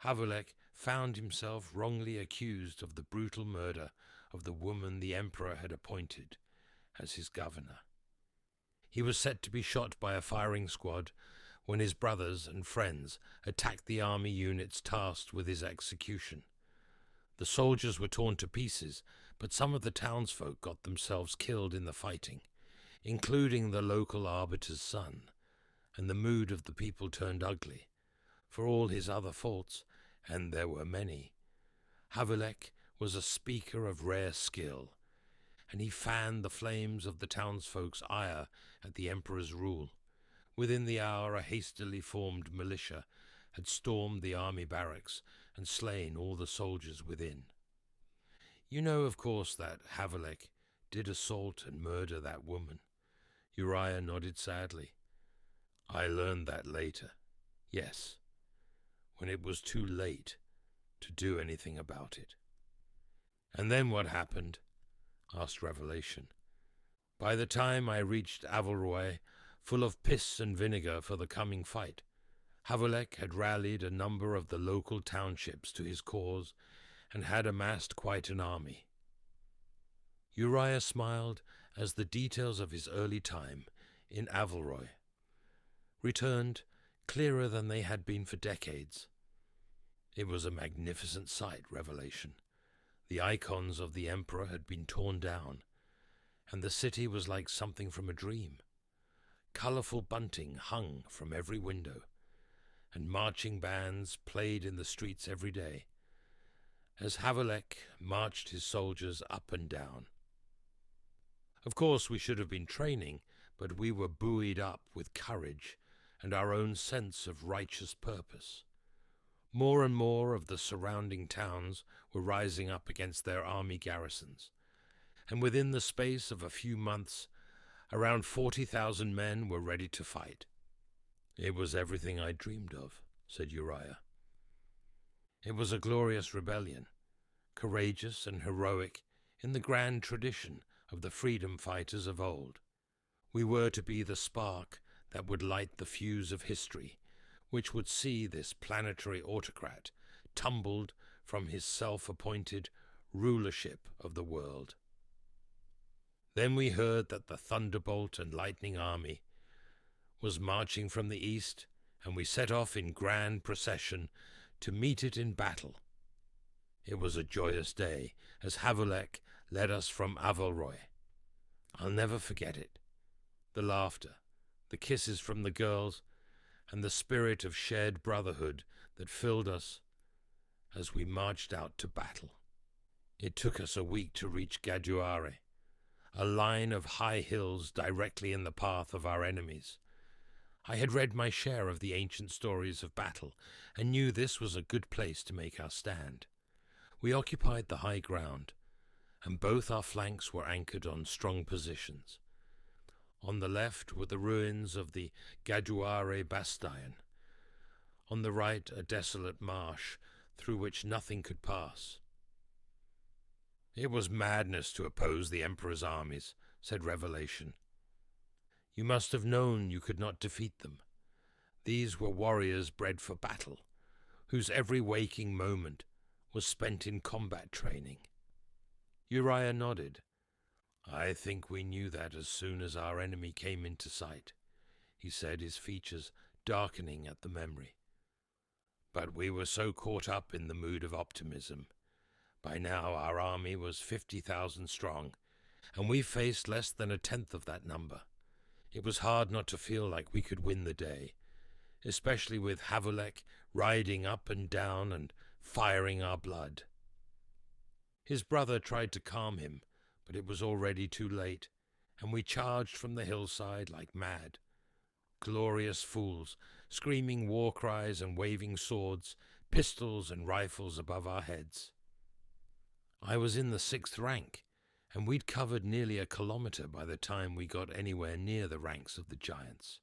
Havelek found himself wrongly accused of the brutal murder of the woman the Emperor had appointed as his governor. He was set to be shot by a firing squad when his brothers and friends attacked the army units tasked with his execution. The soldiers were torn to pieces, but some of the townsfolk got themselves killed in the fighting, including the local arbiter's son, and the mood of the people turned ugly. For all his other faults, and there were many, Havelek was a speaker of rare skill, and he fanned the flames of the townsfolk's ire at the Emperor's rule. Within the hour, a hastily formed militia had stormed the army barracks and slain all the soldiers within. You know, of course, that Havelek did assault and murder that woman. Uriah nodded sadly. I learned that later. Yes, when it was too late to do anything about it. And then what happened? Asked Revelation. By the time I reached Avelroy, full of piss and vinegar for the coming fight, Havelek had rallied a number of the local townships to his cause and had amassed quite an army. Uriah smiled as the details of his early time in Avalroy returned, clearer than they had been for decades. It was a magnificent sight, Revelation. The icons of the Emperor had been torn down, and the city was like something from a dream. Colourful bunting hung from every window, and marching bands played in the streets every day, as Havelek marched his soldiers up and down. Of course, we should have been training, but we were buoyed up with courage and our own sense of righteous purpose. More and more of the surrounding towns were rising up against their army garrisons, and within the space of a few months, around 40,000 men were ready to fight. "It was everything I dreamed of," said Uriah. "It was a glorious rebellion, courageous and heroic in the grand tradition of the freedom fighters of old. We were to be the spark that would light the fuse of history, which would see this planetary autocrat tumbled from his self-appointed rulership of the world." Then we heard that the Thunderbolt and Lightning Army was marching from the east, and we set off in grand procession to meet it in battle. It was a joyous day, as Havelek led us from Avalroy. I'll never forget it. The laughter, the kisses from the girls, and the spirit of shared brotherhood that filled us as we marched out to battle. It took us a week to reach Gaduare, a line of high hills directly in the path of our enemies. I had read my share of the ancient stories of battle, and knew this was a good place to make our stand. We occupied the high ground, and both our flanks were anchored on strong positions. On the left were the ruins of the Gaduare bastion. On the right, a desolate marsh through which nothing could pass. "It was madness to oppose the Emperor's armies," said Revelation. "You must have known you could not defeat them. These were warriors bred for battle, whose every waking moment was spent in combat training." Uriah nodded. "I think we knew that as soon as our enemy came into sight," he said, his features darkening at the memory. "But we were so caught up in the mood of optimism. By now our army was 50,000 strong, and we faced less than a tenth of that number. It was hard not to feel like we could win the day, especially with Havelek riding up and down and firing our blood." His brother tried to calm him, but it was already too late, and we charged from the hillside like mad. Glorious fools, screaming war cries and waving swords, pistols and rifles above our heads. I was in the 6th rank, and we'd covered nearly a kilometre by the time we got anywhere near the ranks of the giants.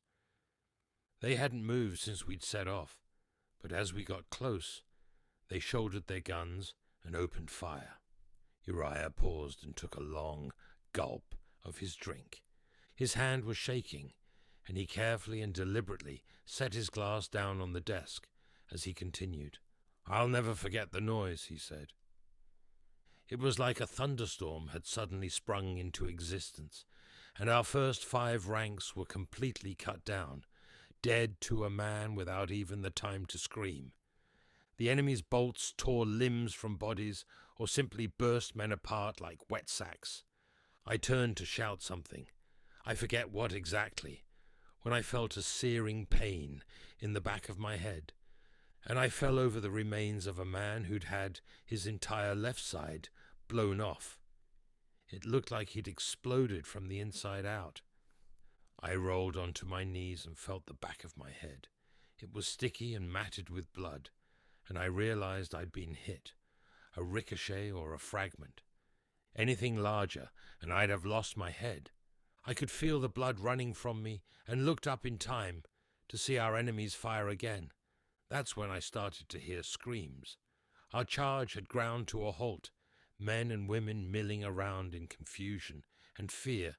They hadn't moved since we'd set off, but as we got close, they shouldered their guns and opened fire. Uriah paused and took a long gulp of his drink. His hand was shaking, and he carefully and deliberately set his glass down on the desk as he continued. "I'll never forget the noise," he said. It was like a thunderstorm had suddenly sprung into existence, and our first 5 ranks were completely cut down, dead to a man without even the time to scream. The enemy's bolts tore limbs from bodies or simply burst men apart like wet sacks. I turned to shout something, I forget what exactly, when I felt a searing pain in the back of my head, and I fell over the remains of a man who'd had his entire left side blown off. It looked like he'd exploded from the inside out. I rolled onto my knees and felt the back of my head. It was sticky and matted with blood, and I realized I'd been hit, a ricochet or a fragment. Anything larger, and I'd have lost my head. I could feel the blood running from me and looked up in time to see our enemies fire again. That's when I started to hear screams. Our charge had ground to a halt, men and women milling around in confusion and fear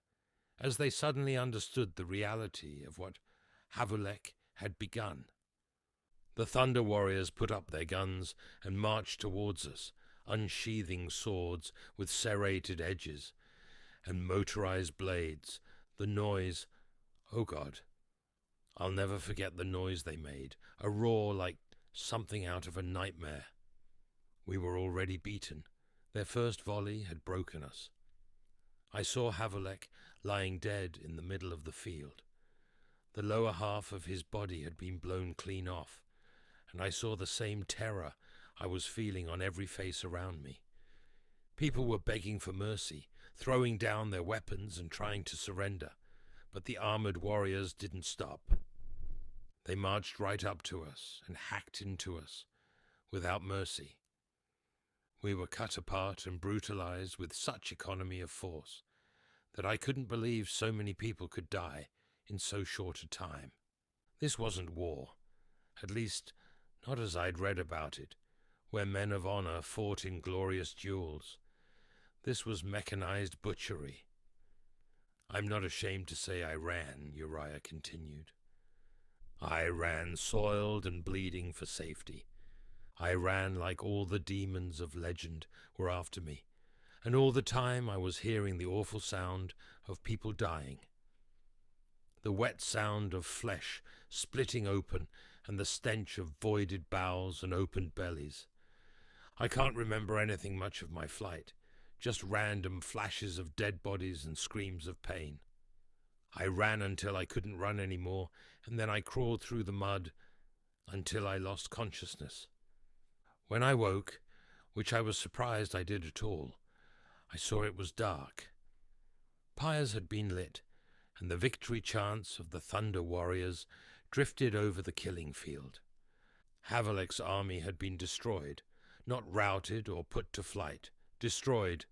as they suddenly understood the reality of what Havelek had begun. The Thunder Warriors put up their guns and marched towards us, unsheathing swords with serrated edges and motorized blades. The noise, oh God, I'll never forget the noise they made, a roar like something out of a nightmare. We were already beaten. Their first volley had broken us. I saw Havelek lying dead in the middle of the field. The lower half of his body had been blown clean off, and I saw the same terror I was feeling on every face around me. People were begging for mercy, throwing down their weapons and trying to surrender, but the armored warriors didn't stop. They marched right up to us and hacked into us without mercy. We were cut apart and brutalized with such economy of force that I couldn't believe so many people could die in so short a time. This wasn't war, at least not as I'd read about it, where men of honor fought in glorious duels. This was mechanized butchery. I'm not ashamed to say I ran, Uriah continued. I ran soiled and bleeding for safety. I ran like all the demons of legend were after me, and all the time I was hearing the awful sound of people dying. The wet sound of flesh splitting open and the stench of voided bowels and opened bellies. I can't remember anything much of my flight, just random flashes of dead bodies and screams of pain. I ran until I couldn't run anymore, and then I crawled through the mud until I lost consciousness. When I woke, which I was surprised I did at all, I saw it was dark. Pyres had been lit, and the victory chants of the Thunder Warriors drifted over the killing field. Havelek's army had been destroyed, not routed or put to flight, destroyed.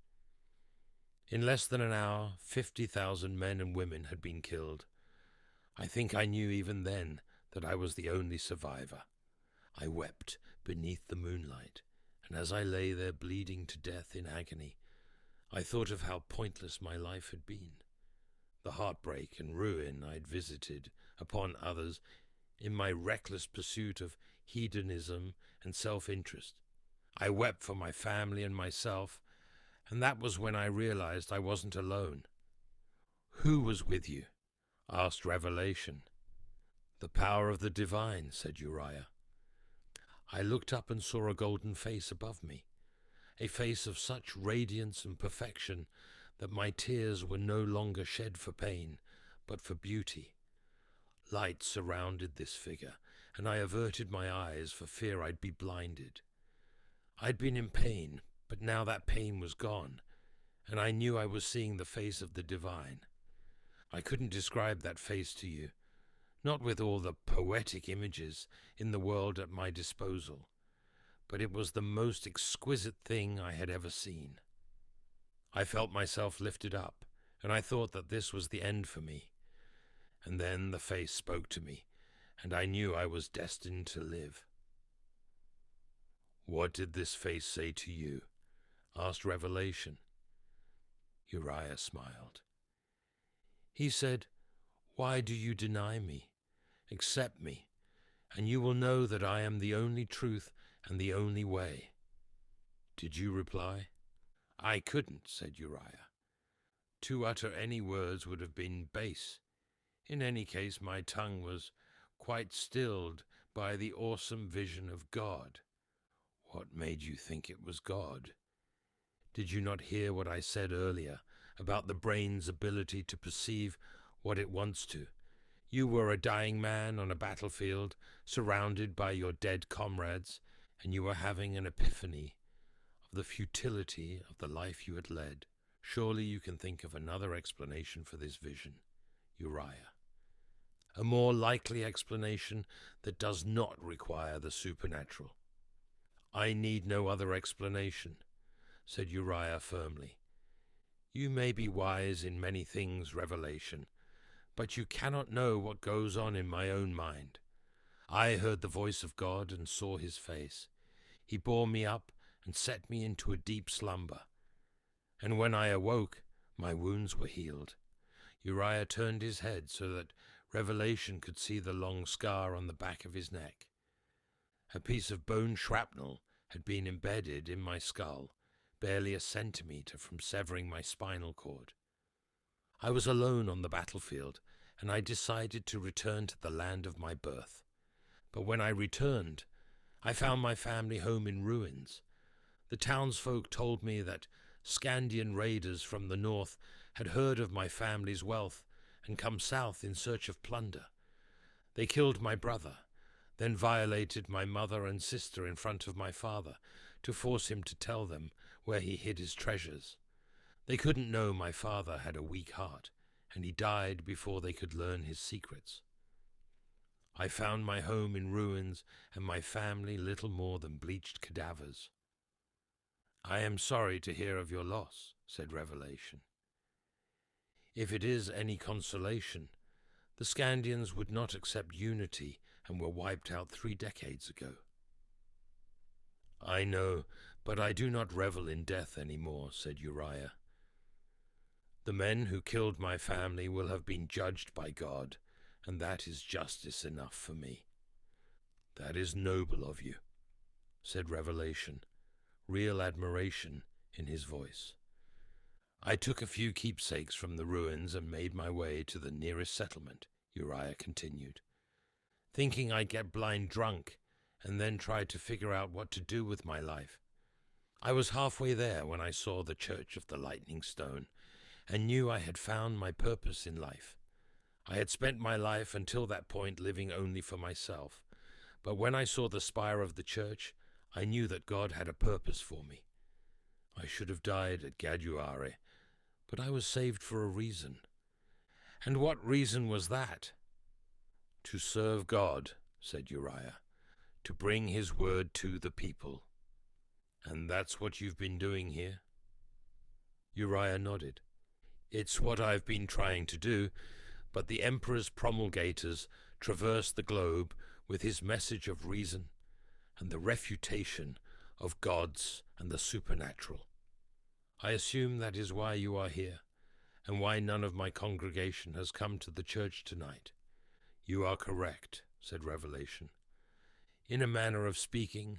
In less than an hour, 50,000 men and women had been killed. I think I knew even then that I was the only survivor. I wept beneath the moonlight, and as I lay there bleeding to death in agony, I thought of how pointless my life had been, the heartbreak and ruin I'd visited upon others in my reckless pursuit of hedonism and self-interest. I wept for my family and myself, and that was when I realized I wasn't alone. "Who was with you?" asked Revelation. "The power of the divine," said Uriah. I looked up and saw a golden face above me, a face of such radiance and perfection that my tears were no longer shed for pain, but for beauty. Light surrounded this figure, and I averted my eyes for fear I'd be blinded. I'd been in pain, but now that pain was gone, and I knew I was seeing the face of the divine. I couldn't describe that face to you, not with all the poetic images in the world at my disposal, but it was the most exquisite thing I had ever seen. I felt myself lifted up, and I thought that this was the end for me. And then the face spoke to me, and I knew I was destined to live. "What did this face say to you?" asked Revelation. Uriah smiled. He said, "Why do you deny me? Accept me, and you will know that I am the only truth and the only way." "Did you reply?" "I couldn't," said Uriah. "To utter any words would have been base. In any case, my tongue was quite stilled by the awesome vision of God." "What made you think it was God?" "Did you not hear what I said earlier about the brain's ability to perceive what it wants to? You were a dying man on a battlefield, surrounded by your dead comrades, and you were having an epiphany of the futility of the life you had led. Surely you can think of another explanation for this vision, Uriah. A more likely explanation that does not require the supernatural." "I need no other explanation," said Uriah firmly. "You may be wise in many things, Revelation, but you cannot know what goes on in my own mind. I heard the voice of God and saw his face. He bore me up and set me into a deep slumber. And when I awoke, my wounds were healed." Uriah turned his head so that Revelation could see the long scar on the back of his neck. A piece of bone shrapnel had been embedded in my skull, barely a centimetre from severing my spinal cord. I was alone on the battlefield, and I decided to return to the land of my birth. But when I returned, I found my family home in ruins. The townsfolk told me that Scandian raiders from the north had heard of my family's wealth and come south in search of plunder. They killed my brother, then violated my mother and sister in front of my father to force him to tell them where he hid his treasures. They couldn't know my father had a weak heart, and he died before they could learn his secrets. I found my home in ruins and my family little more than bleached cadavers. I am sorry to hear of your loss, said Revelation. If it is any consolation, the Scandians would not accept unity and were wiped out 3 decades ago. I know, but I do not revel in death any more, said Uriah. The men who killed my family will have been judged by God, and that is justice enough for me. That is noble of you, said Revelation, real admiration in his voice. I took a few keepsakes from the ruins and made my way to the nearest settlement, Uriah continued, thinking I'd get blind drunk and then try to figure out what to do with my life. I was halfway there when I saw the Church of the Lightning Stone and knew I had found my purpose in life. I had spent my life until that point living only for myself, but when I saw the spire of the church, I knew that God had a purpose for me. I should have died at Gaduare, but I was saved for a reason. And what reason was that? To serve God, said Uriah, to bring his word to the people. And that's what you've been doing here? Uriah nodded. It's what I've been trying to do, but the Emperor's promulgators traverse the globe with his message of reason and the refutation of gods and the supernatural. I assume that is why you are here, and why none of my congregation has come to the church tonight. You are correct, said Revelation. In a manner of speaking,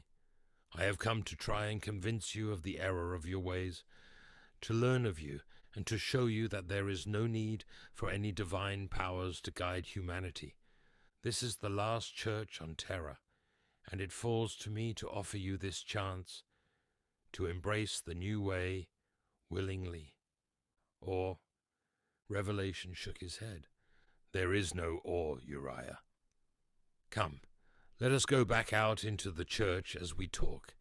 I have come to try and convince you of the error of your ways, to learn of you, and to show you that there is no need for any divine powers to guide humanity. This is the last church on Terra, and it falls to me to offer you this chance to embrace the new way willingly. Or, Revelation shook his head. There is no or, Uriah. Come, let us go back out into the church as we talk.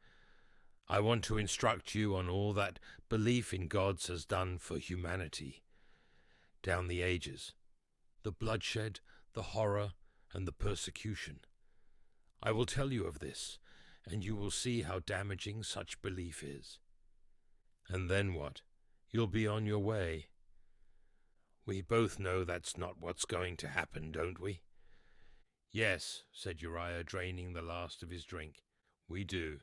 I want to instruct you on all that belief in gods has done for humanity down the ages, the bloodshed, the horror, and the persecution. I will tell you of this, and you will see how damaging such belief is. And then what? You'll be on your way. We both know that's not what's going to happen, don't we? Yes, said Uriah, draining the last of his drink. We do.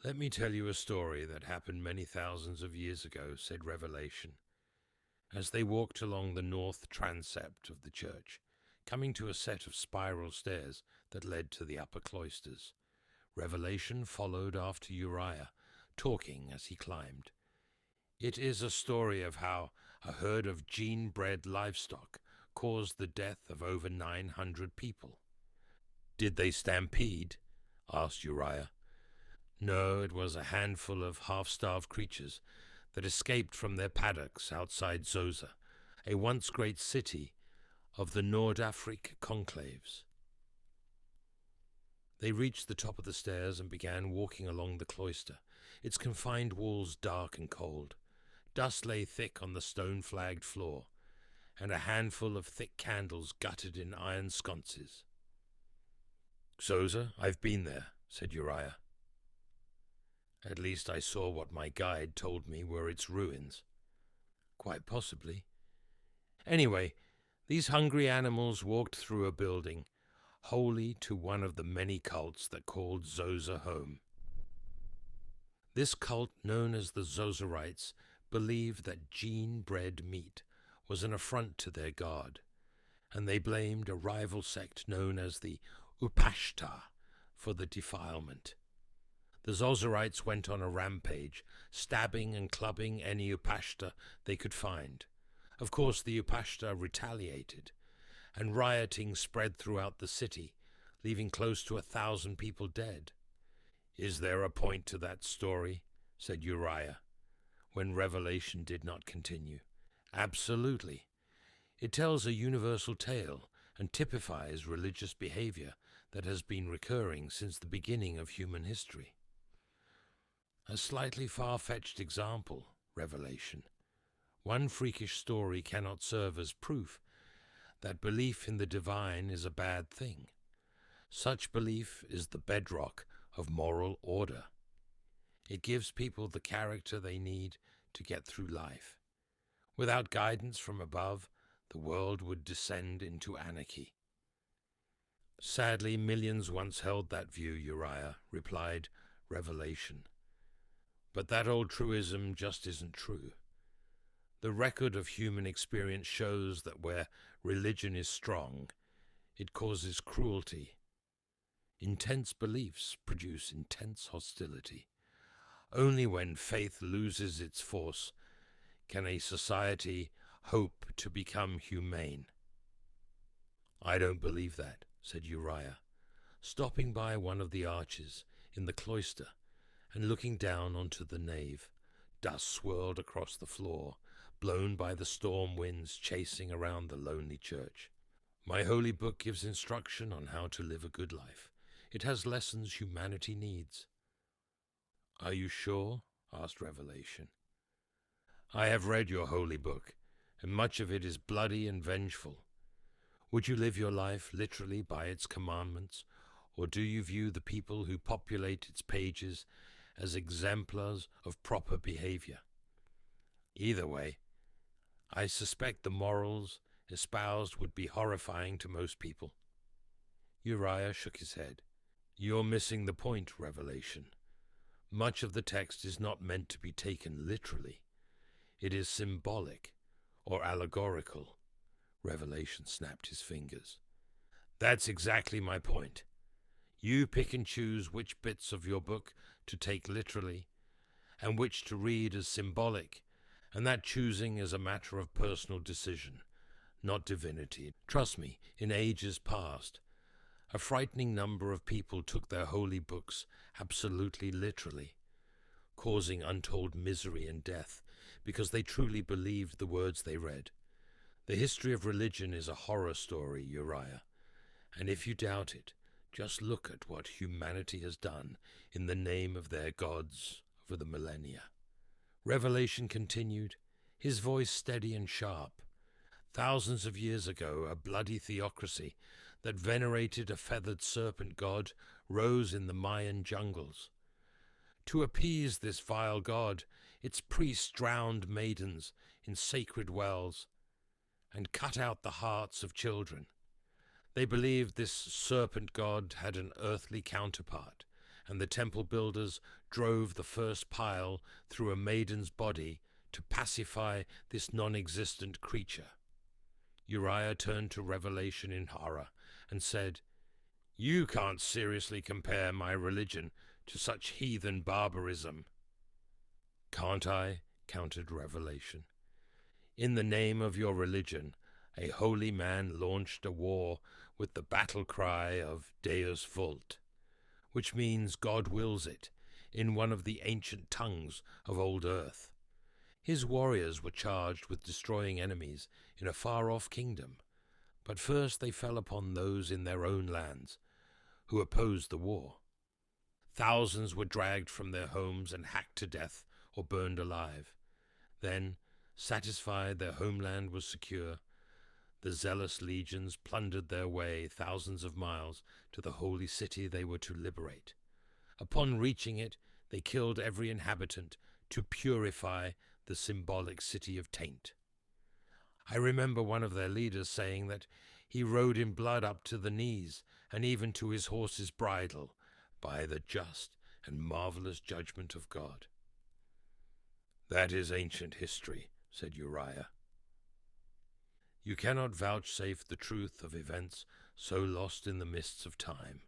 Let me tell you a story that happened many thousands of years ago, said Revelation, as they walked along the north transept of the church, coming to a set of spiral stairs that led to the upper cloisters. Revelation followed after Uriah, talking as he climbed. It is a story of how a herd of gene-bred livestock caused the death of over 900 people. Did they stampede? Asked Uriah. No, it was a handful of half-starved creatures that escaped from their paddocks outside Zosa, a once great city of the Nordafric conclaves. They reached the top of the stairs and began walking along the cloister, its confined walls dark and cold. Dust lay thick on the stone-flagged floor, and a handful of thick candles guttered in iron sconces. Zosa, I've been there, said Uriah. At least I saw what my guide told me were its ruins. Quite possibly. Anyway, these hungry animals walked through a building, holy to one of the many cults that called Zosa home. This cult, known as the Zosarites, believed that gene-bred meat was an affront to their god, and they blamed a rival sect known as the Upashta for the defilement. The Zozerites went on a rampage, stabbing and clubbing any Upashta they could find. Of course, the Upashta retaliated, and rioting spread throughout the city, leaving close to 1,000 people dead. "Is there a point to that story?" said Uriah, when Revelation did not continue. "Absolutely. It tells a universal tale and typifies religious behavior that has been recurring since the beginning of human history. A slightly far-fetched example, Revelation. One freakish story cannot serve as proof that belief in the divine is a bad thing. Such belief is the bedrock of moral order. It gives people the character they need to get through life. Without guidance from above, the world would descend into anarchy." "Sadly, millions once held that view," Uriah replied, Revelation. "But that old truism just isn't true. The record of human experience shows that where religion is strong, it causes cruelty. Intense beliefs produce intense hostility. Only when faith loses its force can a society hope to become humane." "I don't believe that," said Uriah, stopping by one of the arches in the cloister and looking down onto the nave. Dust swirled across the floor, blown by the storm winds chasing around the lonely church. "My holy book gives instruction on how to live a good life. It has lessons humanity needs." "Are you sure?" asked Revelation. "I have read your holy book, and much of it is bloody and vengeful. Would you live your life literally by its commandments, or do you view the people who populate its pages as exemplars of proper behavior? Either way, I suspect the morals espoused would be horrifying to most people." Uriah shook his head. "You're missing the point, Revelation. Much of the text is not meant to be taken literally. It is symbolic or allegorical." Revelation snapped his fingers. "That's exactly my point. You pick and choose which bits of your book to take literally and which to read as symbolic, and that choosing is a matter of personal decision, not divinity. Trust me, in ages past, a frightening number of people took their holy books absolutely literally, causing untold misery and death because they truly believed the words they read. The history of religion is a horror story, Uriah, and if you doubt it, just look at what humanity has done in the name of their gods over the millennia." Revelation continued, his voice steady and sharp. "Thousands of years ago, a bloody theocracy that venerated a feathered serpent god rose in the Mayan jungles. To appease this vile god, its priests drowned maidens in sacred wells and cut out the hearts of children. They believed this serpent god had an earthly counterpart, and the temple builders drove the first pile through a maiden's body to pacify this non-existent creature." Uriah turned to Revelation in horror and said, "You can't seriously compare my religion to such heathen barbarism." "Can't I?" countered Revelation. "In the name of your religion, a holy man launched a war with the battle cry of Deus Vult, which means God wills it, in one of the ancient tongues of old Earth. His warriors were charged with destroying enemies in a far-off kingdom, but first they fell upon those in their own lands who opposed the war. Thousands were dragged from their homes and hacked to death or burned alive. Then, satisfied their homeland was secure, the zealous legions plundered their way thousands of miles to the holy city they were to liberate. Upon reaching it, they killed every inhabitant to purify the symbolic city of taint. I remember one of their leaders saying that he rode in blood up to the knees and even to his horse's bridle by the just and marvelous judgment of God." "That is ancient history," said Uriah. "You cannot vouchsafe the truth of events so lost in the mists of time.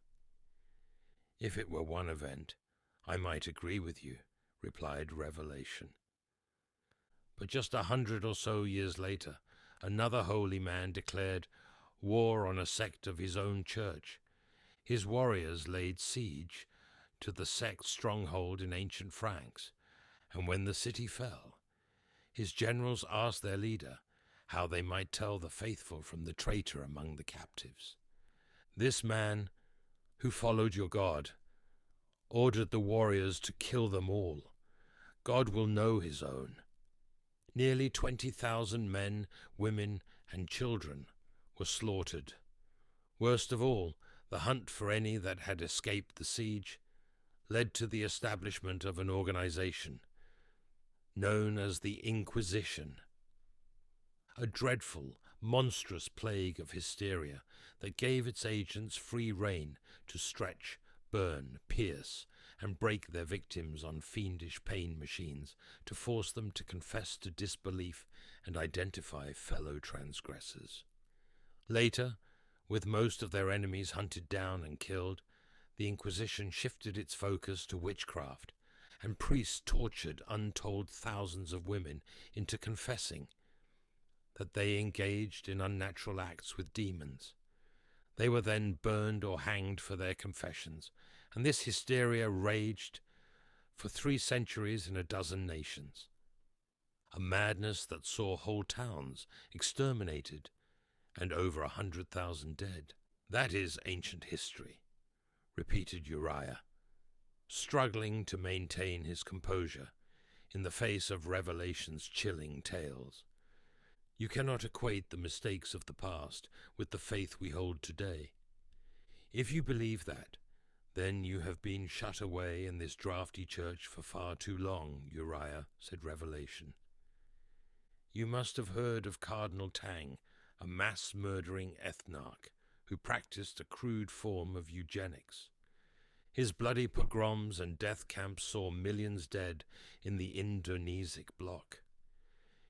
If it were one event, I might agree with you, replied Revelation. But just 100 or so years later, another holy man declared war on a sect of his own church. His warriors laid siege to the sect's stronghold in ancient France, and when the city fell, his generals asked their leader how they might tell the faithful from the traitor among the captives. This man, who followed your God, ordered the warriors to kill them all. God will know his own. Nearly 20,000 men, women, and children were slaughtered. Worst of all, the hunt for any that had escaped the siege led to the establishment of an organization known as the Inquisition, a dreadful, monstrous plague of hysteria that gave its agents free rein to stretch, burn, pierce, and break their victims on fiendish pain machines to force them to confess to disbelief and identify fellow transgressors. Later, with most of their enemies hunted down and killed, the Inquisition shifted its focus to witchcraft, and priests tortured untold thousands of women into confessing that they engaged in unnatural acts with demons. They were then burned or hanged for their confessions, and this hysteria raged for 3 centuries in a dozen nations. A madness that saw whole towns exterminated and over 100,000 dead. That is ancient history, repeated Uriah, struggling to maintain his composure in the face of Revelation's chilling tales. You cannot equate the mistakes of the past with the faith we hold today. If you believe that, then you have been shut away in this drafty church for far too long, Uriah, said Revelation. You must have heard of Cardinal Tang, a mass-murdering ethnarch who practiced a crude form of eugenics. His bloody pogroms and death camps saw millions dead in the Indonesic bloc.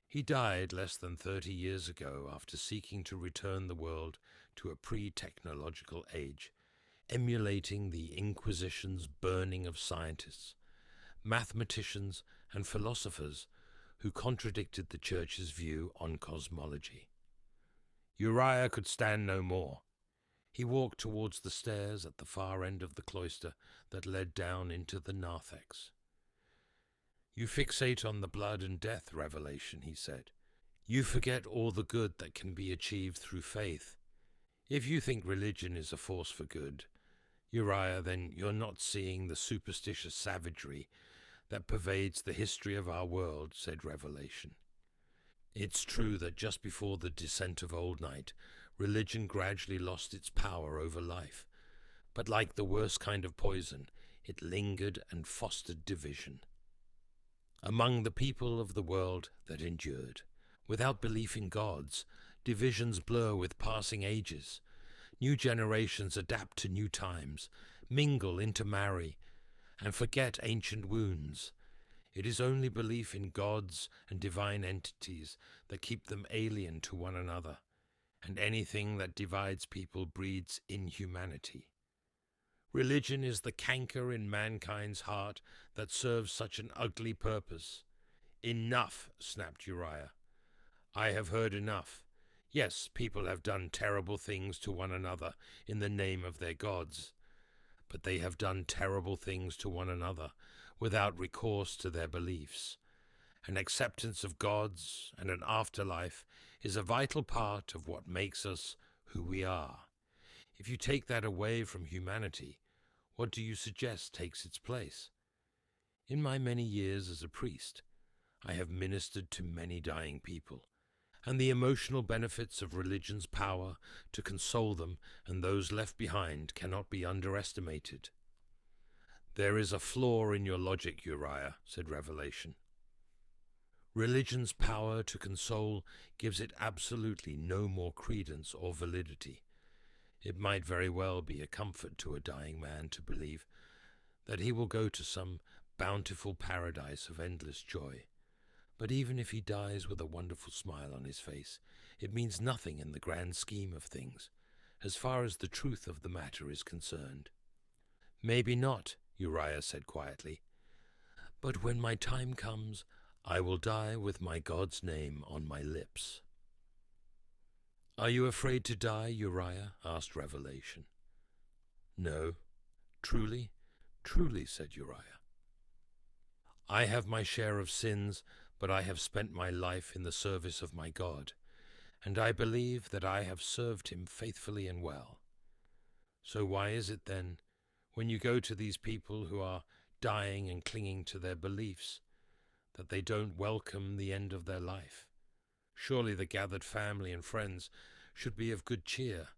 He died less than 30 years ago after seeking to return the world to a pre-technological age, emulating the Inquisition's burning of scientists, mathematicians, and philosophers who contradicted the Church's view on cosmology. Uriah could stand no more. He walked towards the stairs at the far end of the cloister that led down into the narthex. You fixate on the blood and death, Revelation, he said. You forget all the good that can be achieved through faith. If you think religion is a force for good, Uriah, then you're not seeing the superstitious savagery that pervades the history of our world, said Revelation. It's true that just before the descent of Old Night, religion gradually lost its power over life, but like the worst kind of poison, it lingered and fostered division among the people of the world that endured. Without belief in gods, divisions blur with passing ages. New generations adapt to new times, mingle, intermarry, and forget ancient wounds. It is only belief in gods and divine entities that keep them alien to one another, and anything that divides people breeds inhumanity. Religion is the canker in mankind's heart that serves such an ugly purpose. Enough, snapped Uriah. I have heard enough. Yes, people have done terrible things to one another in the name of their gods, but they have done terrible things to one another without recourse to their beliefs. An acceptance of gods and an afterlife is a vital part of what makes us who we are. If you take that away from humanity, what do you suggest takes its place? In my many years as a priest, I have ministered to many dying people, and the emotional benefits of religion's power to console them and those left behind cannot be underestimated. There is a flaw in your logic, Uriah, said Revelation. Religion's power to console gives it absolutely no more credence or validity. It might very well be a comfort to a dying man to believe that he will go to some bountiful paradise of endless joy. But even if he dies with a wonderful smile on his face, it means nothing in the grand scheme of things, as far as the truth of the matter is concerned. Maybe not, Uriah said quietly, but when my time comes, I will die with my God's name on my lips. Are you afraid to die, Uriah? Asked Revelation. No. Truly, truly, said Uriah. I have my share of sins, but I have spent my life in the service of my God, and I believe that I have served him faithfully and well. So why is it then, when you go to these people who are dying and clinging to their beliefs, that they don't welcome the end of their life? Surely the gathered family and friends should be of good cheer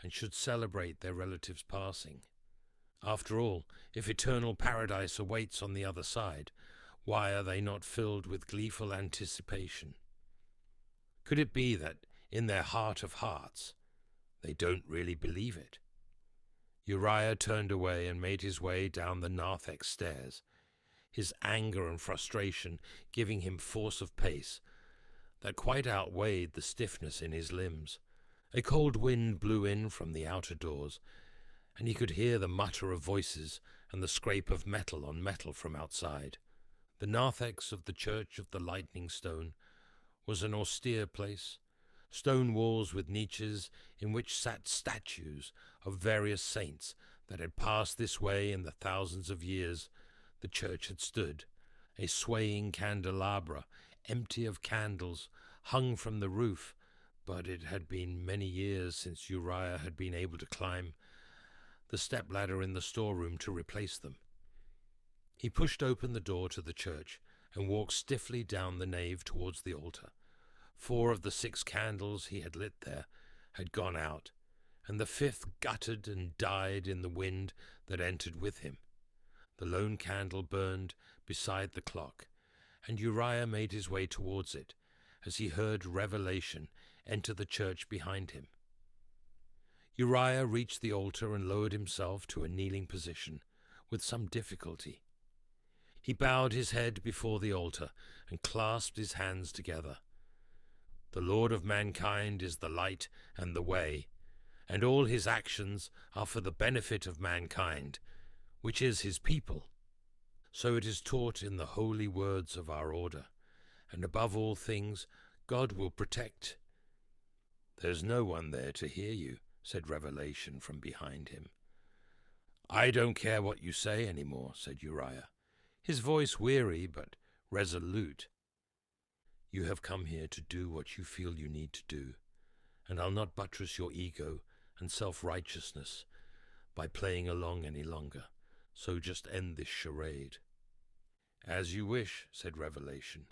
and should celebrate their relatives' passing. After all, if eternal paradise awaits on the other side, why are they not filled with gleeful anticipation? Could it be that, in their heart of hearts, they don't really believe it? Uriah turned away and made his way down the narthex stairs, his anger and frustration giving him force of pace that quite outweighed the stiffness in his limbs. A cold wind blew in from the outer doors, and he could hear the mutter of voices and the scrape of metal on metal from outside. The narthex of the Church of the Lightning Stone was an austere place, stone walls with niches in which sat statues of various saints that had passed this way in the thousands of years the church had stood. A swaying candelabra, empty of candles, hung from the roof, but it had been many years since Uriah had been able to climb the step-ladder in the storeroom to replace them. He pushed open the door to the church and walked stiffly down the nave towards the altar. 4 of the 6 candles he had lit there had gone out, and the 5th guttered and died in the wind that entered with him. The lone candle burned beside the clock, and Uriah made his way towards it as he heard Revelation enter the church behind him. Uriah reached the altar and lowered himself to a kneeling position with some difficulty. He bowed his head before the altar and clasped his hands together. The Lord of mankind is the light and the way, and all his actions are for the benefit of mankind, which is his people. So it is taught in the holy words of our order, and above all things, God will protect. There's no one there to hear you, said Revelation from behind him. I don't care what you say any more, said Uriah, his voice weary but resolute. You have come here to do what you feel you need to do, and I'll not buttress your ego and self-righteousness by playing along any longer, so just end this charade. As you wish, said Revelation.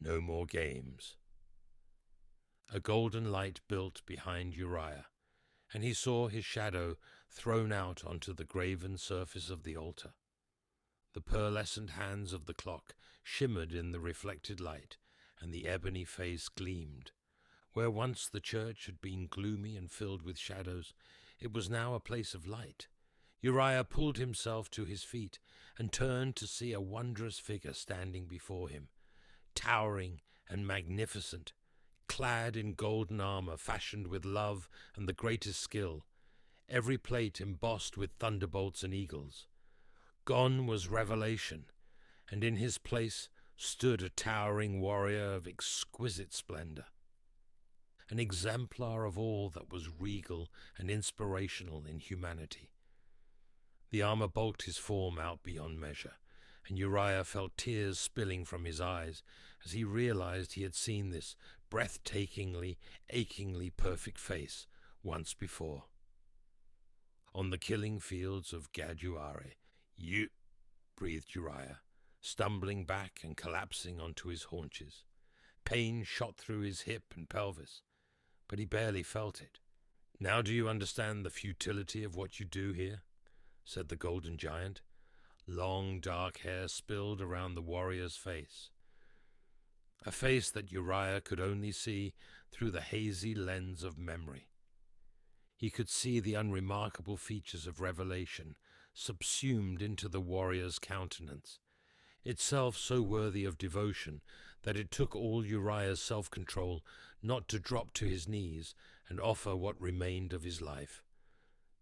No more games. A golden light built behind Uriah, and he saw his shadow thrown out onto the graven surface of the altar. The pearlescent hands of the clock shimmered in the reflected light, and the ebony face gleamed. Where once the church had been gloomy and filled with shadows, it was now a place of light. Uriah pulled himself to his feet and turned to see a wondrous figure standing before him, towering and magnificent, clad in golden armor fashioned with love and the greatest skill, every plate embossed with thunderbolts and eagles. Gone was Revelation, and in his place stood a towering warrior of exquisite splendor, an exemplar of all that was regal and inspirational in humanity. The armor bulked his form out beyond measure, and Uriah felt tears spilling from his eyes as he realized he had seen this breathtakingly, achingly perfect face once before. On the killing fields of Gaduare, you, breathed Uriah, stumbling back and collapsing onto his haunches. Pain shot through his hip and pelvis, but he barely felt it. Now do you understand the futility of what you do here? Said the golden giant. Long dark hair spilled around the warrior's face, a face that Uriah could only see through the hazy lens of memory. He could see the unremarkable features of Revelation subsumed into the warrior's countenance, itself so worthy of devotion that it took all Uriah's self-control not to drop to his knees and offer what remained of his life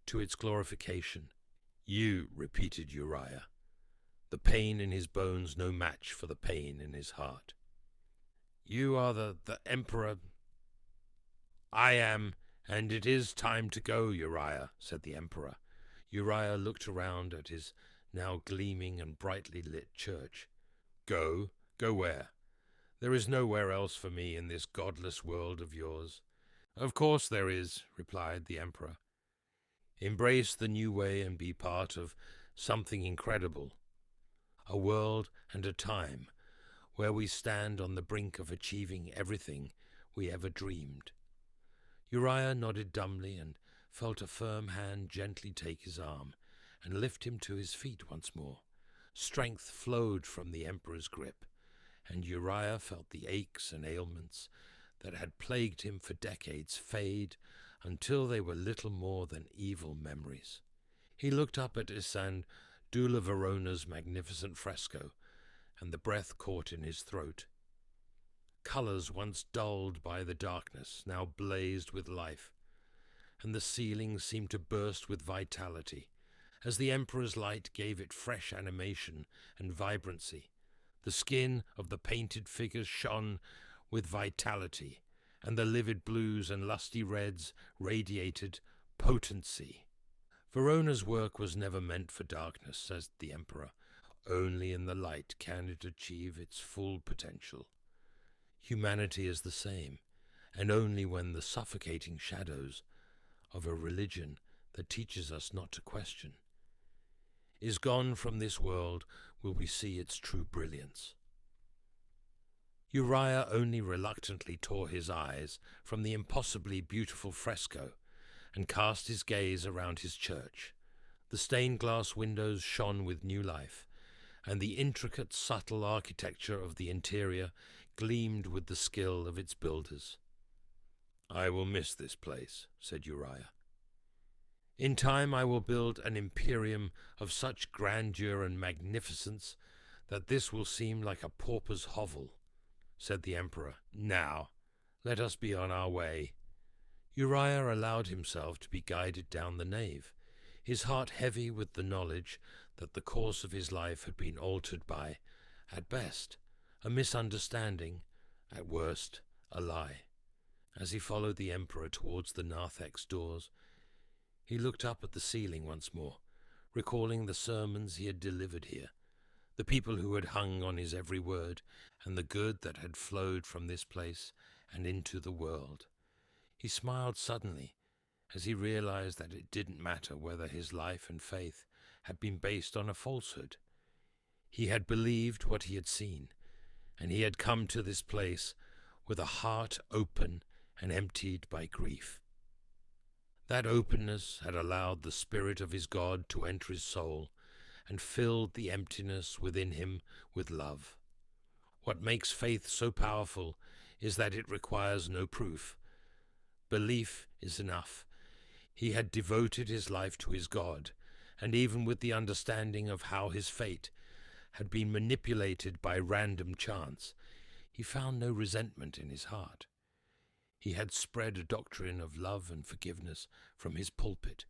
to its glorification. You, repeated Uriah, the pain in his bones no match for the pain in his heart. You are the Emperor. I am, and it is time to go, Uriah, said the Emperor. Uriah looked around at his now gleaming and brightly lit church. Go? Go where? There is nowhere else for me in this godless world of yours. Of course there is, replied the Emperor. Embrace the new way and be part of something incredible. A world and a time where we stand on the brink of achieving everything we ever dreamed. Uriah nodded dumbly and felt a firm hand gently take his arm and lift him to his feet once more. Strength flowed from the Emperor's grip, and Uriah felt the aches and ailments that had plagued him for decades fade until they were little more than evil memories. He looked up at Isan Dula Verona's magnificent fresco, and the breath caught in his throat. Colours once dulled by the darkness now blazed with life, and the ceiling seemed to burst with vitality, as the Emperor's light gave it fresh animation and vibrancy. The skin of the painted figures shone with vitality, and the livid blues and lusty reds radiated potency. Verona's work was never meant for darkness, says the Emperor. Only in the light can it achieve its full potential. Humanity is the same, and only when the suffocating shadows of a religion that teaches us not to question is gone from this world will we see its true brilliance. Uriah only reluctantly tore his eyes from the impossibly beautiful fresco and cast his gaze around his church. The stained glass windows shone with new life, and the intricate, subtle architecture of the interior gleamed with the skill of its builders. I will miss this place, said Uriah. In time I will build an Imperium of such grandeur and magnificence that this will seem like a pauper's hovel, said the Emperor. Now, let us be on our way. Uriah allowed himself to be guided down the nave, his heart heavy with the knowledge that the course of his life had been altered by, at best, a misunderstanding, at worst, a lie. As he followed the Emperor towards the narthex doors, he looked up at the ceiling once more, recalling the sermons he had delivered here, the people who had hung on his every word, and the good that had flowed from this place and into the world. He smiled suddenly as he realized that it didn't matter whether his life and faith had been based on a falsehood. He had believed what he had seen, and he had come to this place with a heart open and emptied by grief. That openness had allowed the spirit of his God to enter his soul and filled the emptiness within him with love. What makes faith so powerful is that it requires no proof. Belief is enough. He had devoted his life to his God, and even with the understanding of how his fate had been manipulated by random chance, he found no resentment in his heart. He had spread a doctrine of love and forgiveness from his pulpit,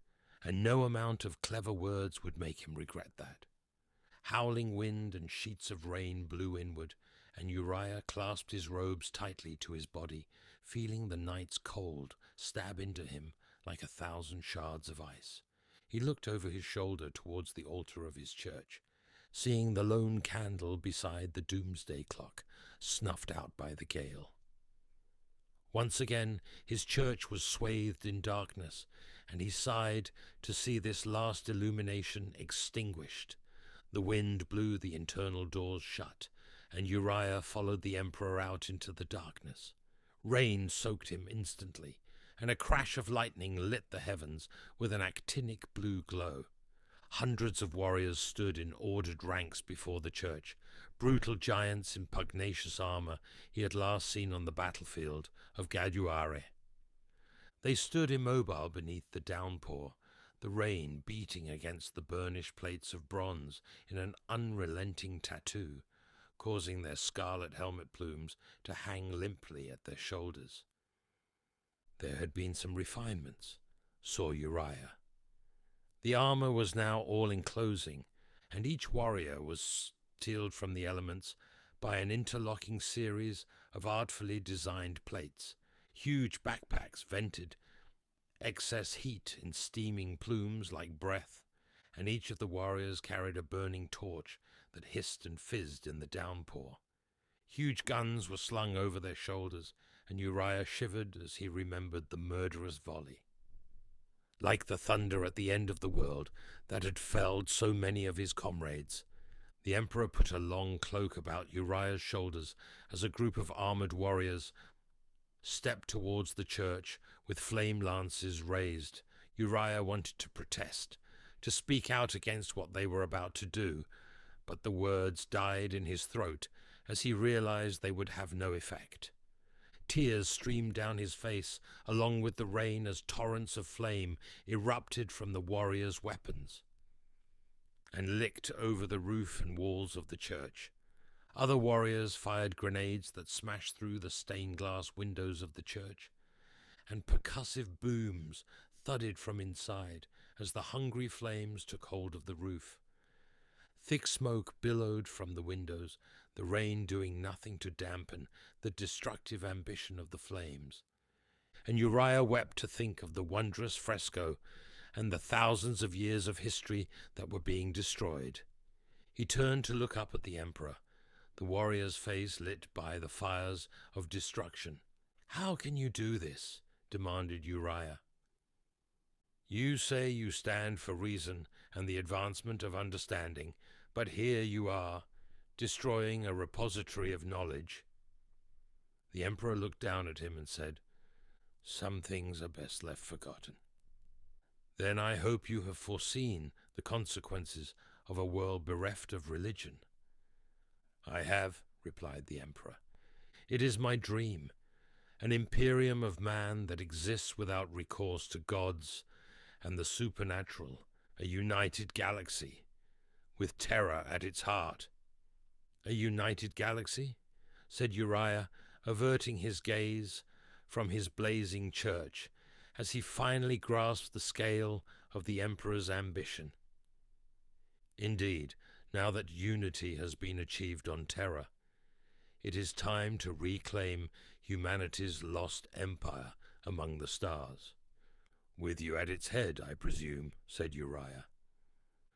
and no amount of clever words would make him regret that. Howling wind and sheets of rain blew inward, and Uriah clasped his robes tightly to his body, feeling the night's cold stab into him like 1,000 shards of ice. He looked over his shoulder towards the altar of his church, seeing the lone candle beside the doomsday clock, snuffed out by the gale. Once again his church was swathed in darkness, and he sighed to see this last illumination extinguished. The wind blew the internal doors shut, and Uriah followed the Emperor out into the darkness. Rain soaked him instantly, and a crash of lightning lit the heavens with an actinic blue glow. Hundreds of warriors stood in ordered ranks before the church, brutal giants in pugnacious armor he had last seen on the battlefield of Gaduare. They stood immobile beneath the downpour, the rain beating against the burnished plates of bronze in an unrelenting tattoo, causing their scarlet helmet plumes to hang limply at their shoulders. There had been some refinements, saw Uriah. The armor was now all-enclosing, and each warrior was sealed from the elements by an interlocking series of artfully designed plates. Huge backpacks vented excess heat in steaming plumes like breath, and each of the warriors carried a burning torch that hissed and fizzed in the downpour. Huge guns were slung over their shoulders, and Uriah shivered as he remembered the murderous volley. Like the thunder at the end of the world that had felled so many of his comrades, the Emperor put a long cloak about Uriah's shoulders as a group of armored warriors stepped towards the church with flame lances raised. Uriah wanted to protest, to speak out against what they were about to do, but the words died in his throat as he realized they would have no effect. Tears streamed down his face along with the rain as torrents of flame erupted from the warriors' weapons and licked over the roof and walls of the church. Other warriors fired grenades that smashed through the stained glass windows of the church, and percussive booms thudded from inside as the hungry flames took hold of the roof. Thick smoke billowed from the windows, the rain doing nothing to dampen the destructive ambition of the flames. And Uriah wept to think of the wondrous fresco and the thousands of years of history that were being destroyed. He turned to look up at the Emperor, the warrior's face lit by the fires of destruction. "How can you do this?" demanded Uriah. "You say you stand for reason and the advancement of understanding, but here you are, destroying a repository of knowledge." The Emperor looked down at him and said, "Some things are best left forgotten." "Then I hope you have foreseen the consequences of a world bereft of religion." "I have," replied the Emperor. "It is my dream, an Imperium of man that exists without recourse to gods and the supernatural, a united galaxy, with Terra at its heart." "A united galaxy?" said Uriah, averting his gaze from his blazing church as he finally grasped the scale of the Emperor's ambition. "Indeed, now that unity has been achieved on Terra, it is time to reclaim humanity's lost empire among the stars." "With you at its head, I presume," said Uriah.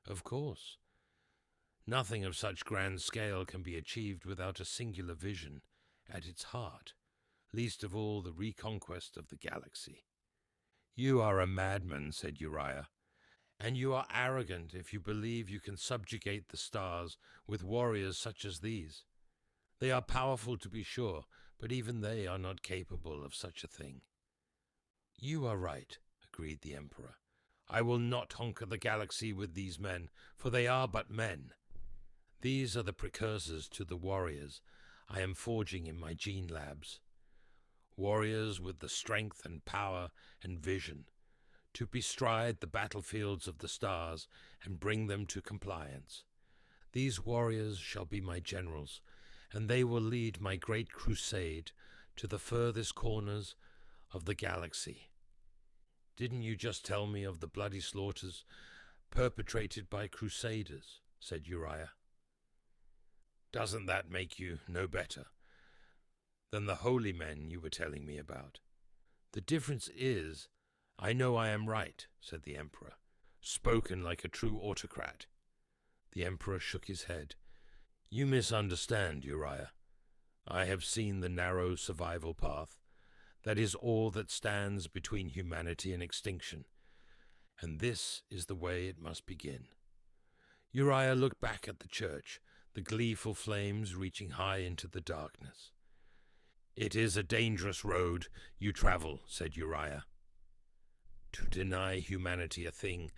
"Of course. Nothing of such grand scale can be achieved without a singular vision at its heart, least of all the reconquest of the galaxy." "You are a madman," said Uriah, "and you are arrogant if you believe you can subjugate the stars with warriors such as these. They are powerful to be sure, but even they are not capable of such a thing." "You are right," agreed the Emperor. "I will not conquer the galaxy with these men, for they are but men. These are the precursors to the warriors I am forging in my gene labs. Warriors with the strength and power and vision to bestride the battlefields of the stars and bring them to compliance. These warriors shall be my generals, and they will lead my great crusade to the furthest corners of the galaxy." "Didn't you just tell me of the bloody slaughters perpetrated by crusaders?" said Uriah. "Doesn't that make you no better than the holy men you were telling me about?" "The difference is, I know I am right," said the Emperor, spoken like a true autocrat. The Emperor shook his head. "You misunderstand, Uriah. I have seen the narrow survival path. That is all that stands between humanity and extinction, and this is the way it must begin." Uriah looked back at the church, the gleeful flames reaching high into the darkness. "It is a dangerous road you travel," said Uriah. "To deny humanity a thing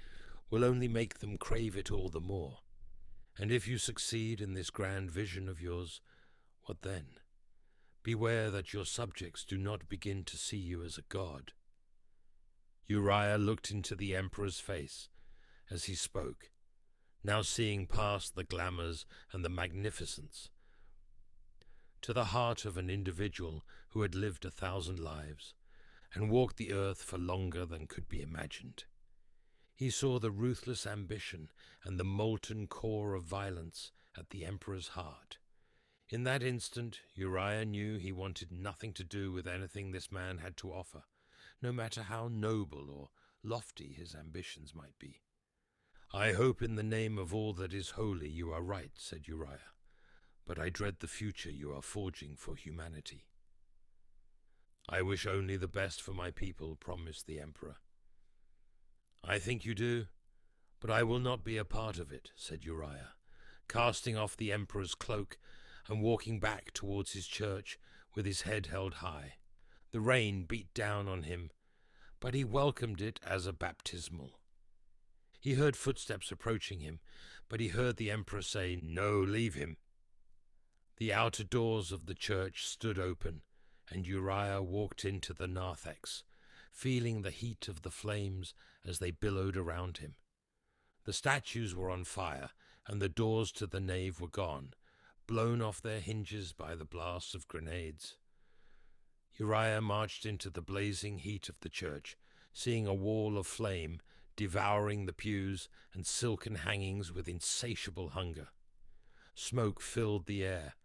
will only make them crave it all the more. And if you succeed in this grand vision of yours, what then? Beware that your subjects do not begin to see you as a god." Uriah looked into the Emperor's face as he spoke, now seeing past the glamours and the magnificence, to the heart of an individual who had lived 1,000 lives and walked the earth for longer than could be imagined. He saw the ruthless ambition and the molten core of violence at the Emperor's heart. In that instant, Uriah knew he wanted nothing to do with anything this man had to offer, no matter how noble or lofty his ambitions might be. "I hope in the name of all that is holy you are right," said Uriah, "but I dread the future you are forging for humanity." "I wish only the best for my people," promised the Emperor. "I think you do, but I will not be a part of it," said Uriah, casting off the Emperor's cloak and walking back towards his church with his head held high. The rain beat down on him, but he welcomed it as a baptismal. He heard footsteps approaching him, but he heard the Emperor say, "No, leave him." The outer doors of the church stood open, and Uriah walked into the narthex, feeling the heat of the flames as they billowed around him. The statues were on fire, and the doors to the nave were gone, blown off their hinges by the blasts of grenades. Uriah marched into the blazing heat of the church, seeing a wall of flame devouring the pews and silken hangings with insatiable hunger. Smoke filled the air,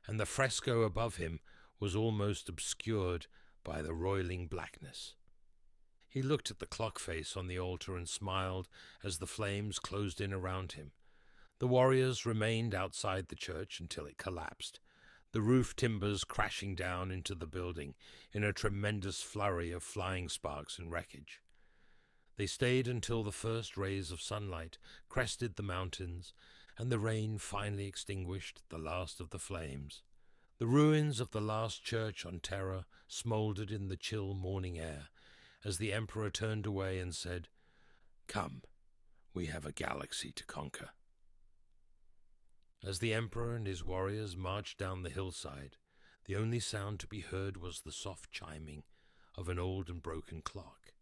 and the fresco above him was almost obscured by the roiling blackness. He looked at the clock face on the altar and smiled as the flames closed in around him. The warriors remained outside the church until it collapsed, the roof timbers crashing down into the building in a tremendous flurry of flying sparks and wreckage. They stayed until the first rays of sunlight crested the mountains and the rain finally extinguished the last of the flames. The ruins of the last church on Terra smouldered in the chill morning air as the Emperor turned away and said, "Come, we have a galaxy to conquer." As the Emperor and his warriors marched down the hillside, the only sound to be heard was the soft chiming of an old and broken clock.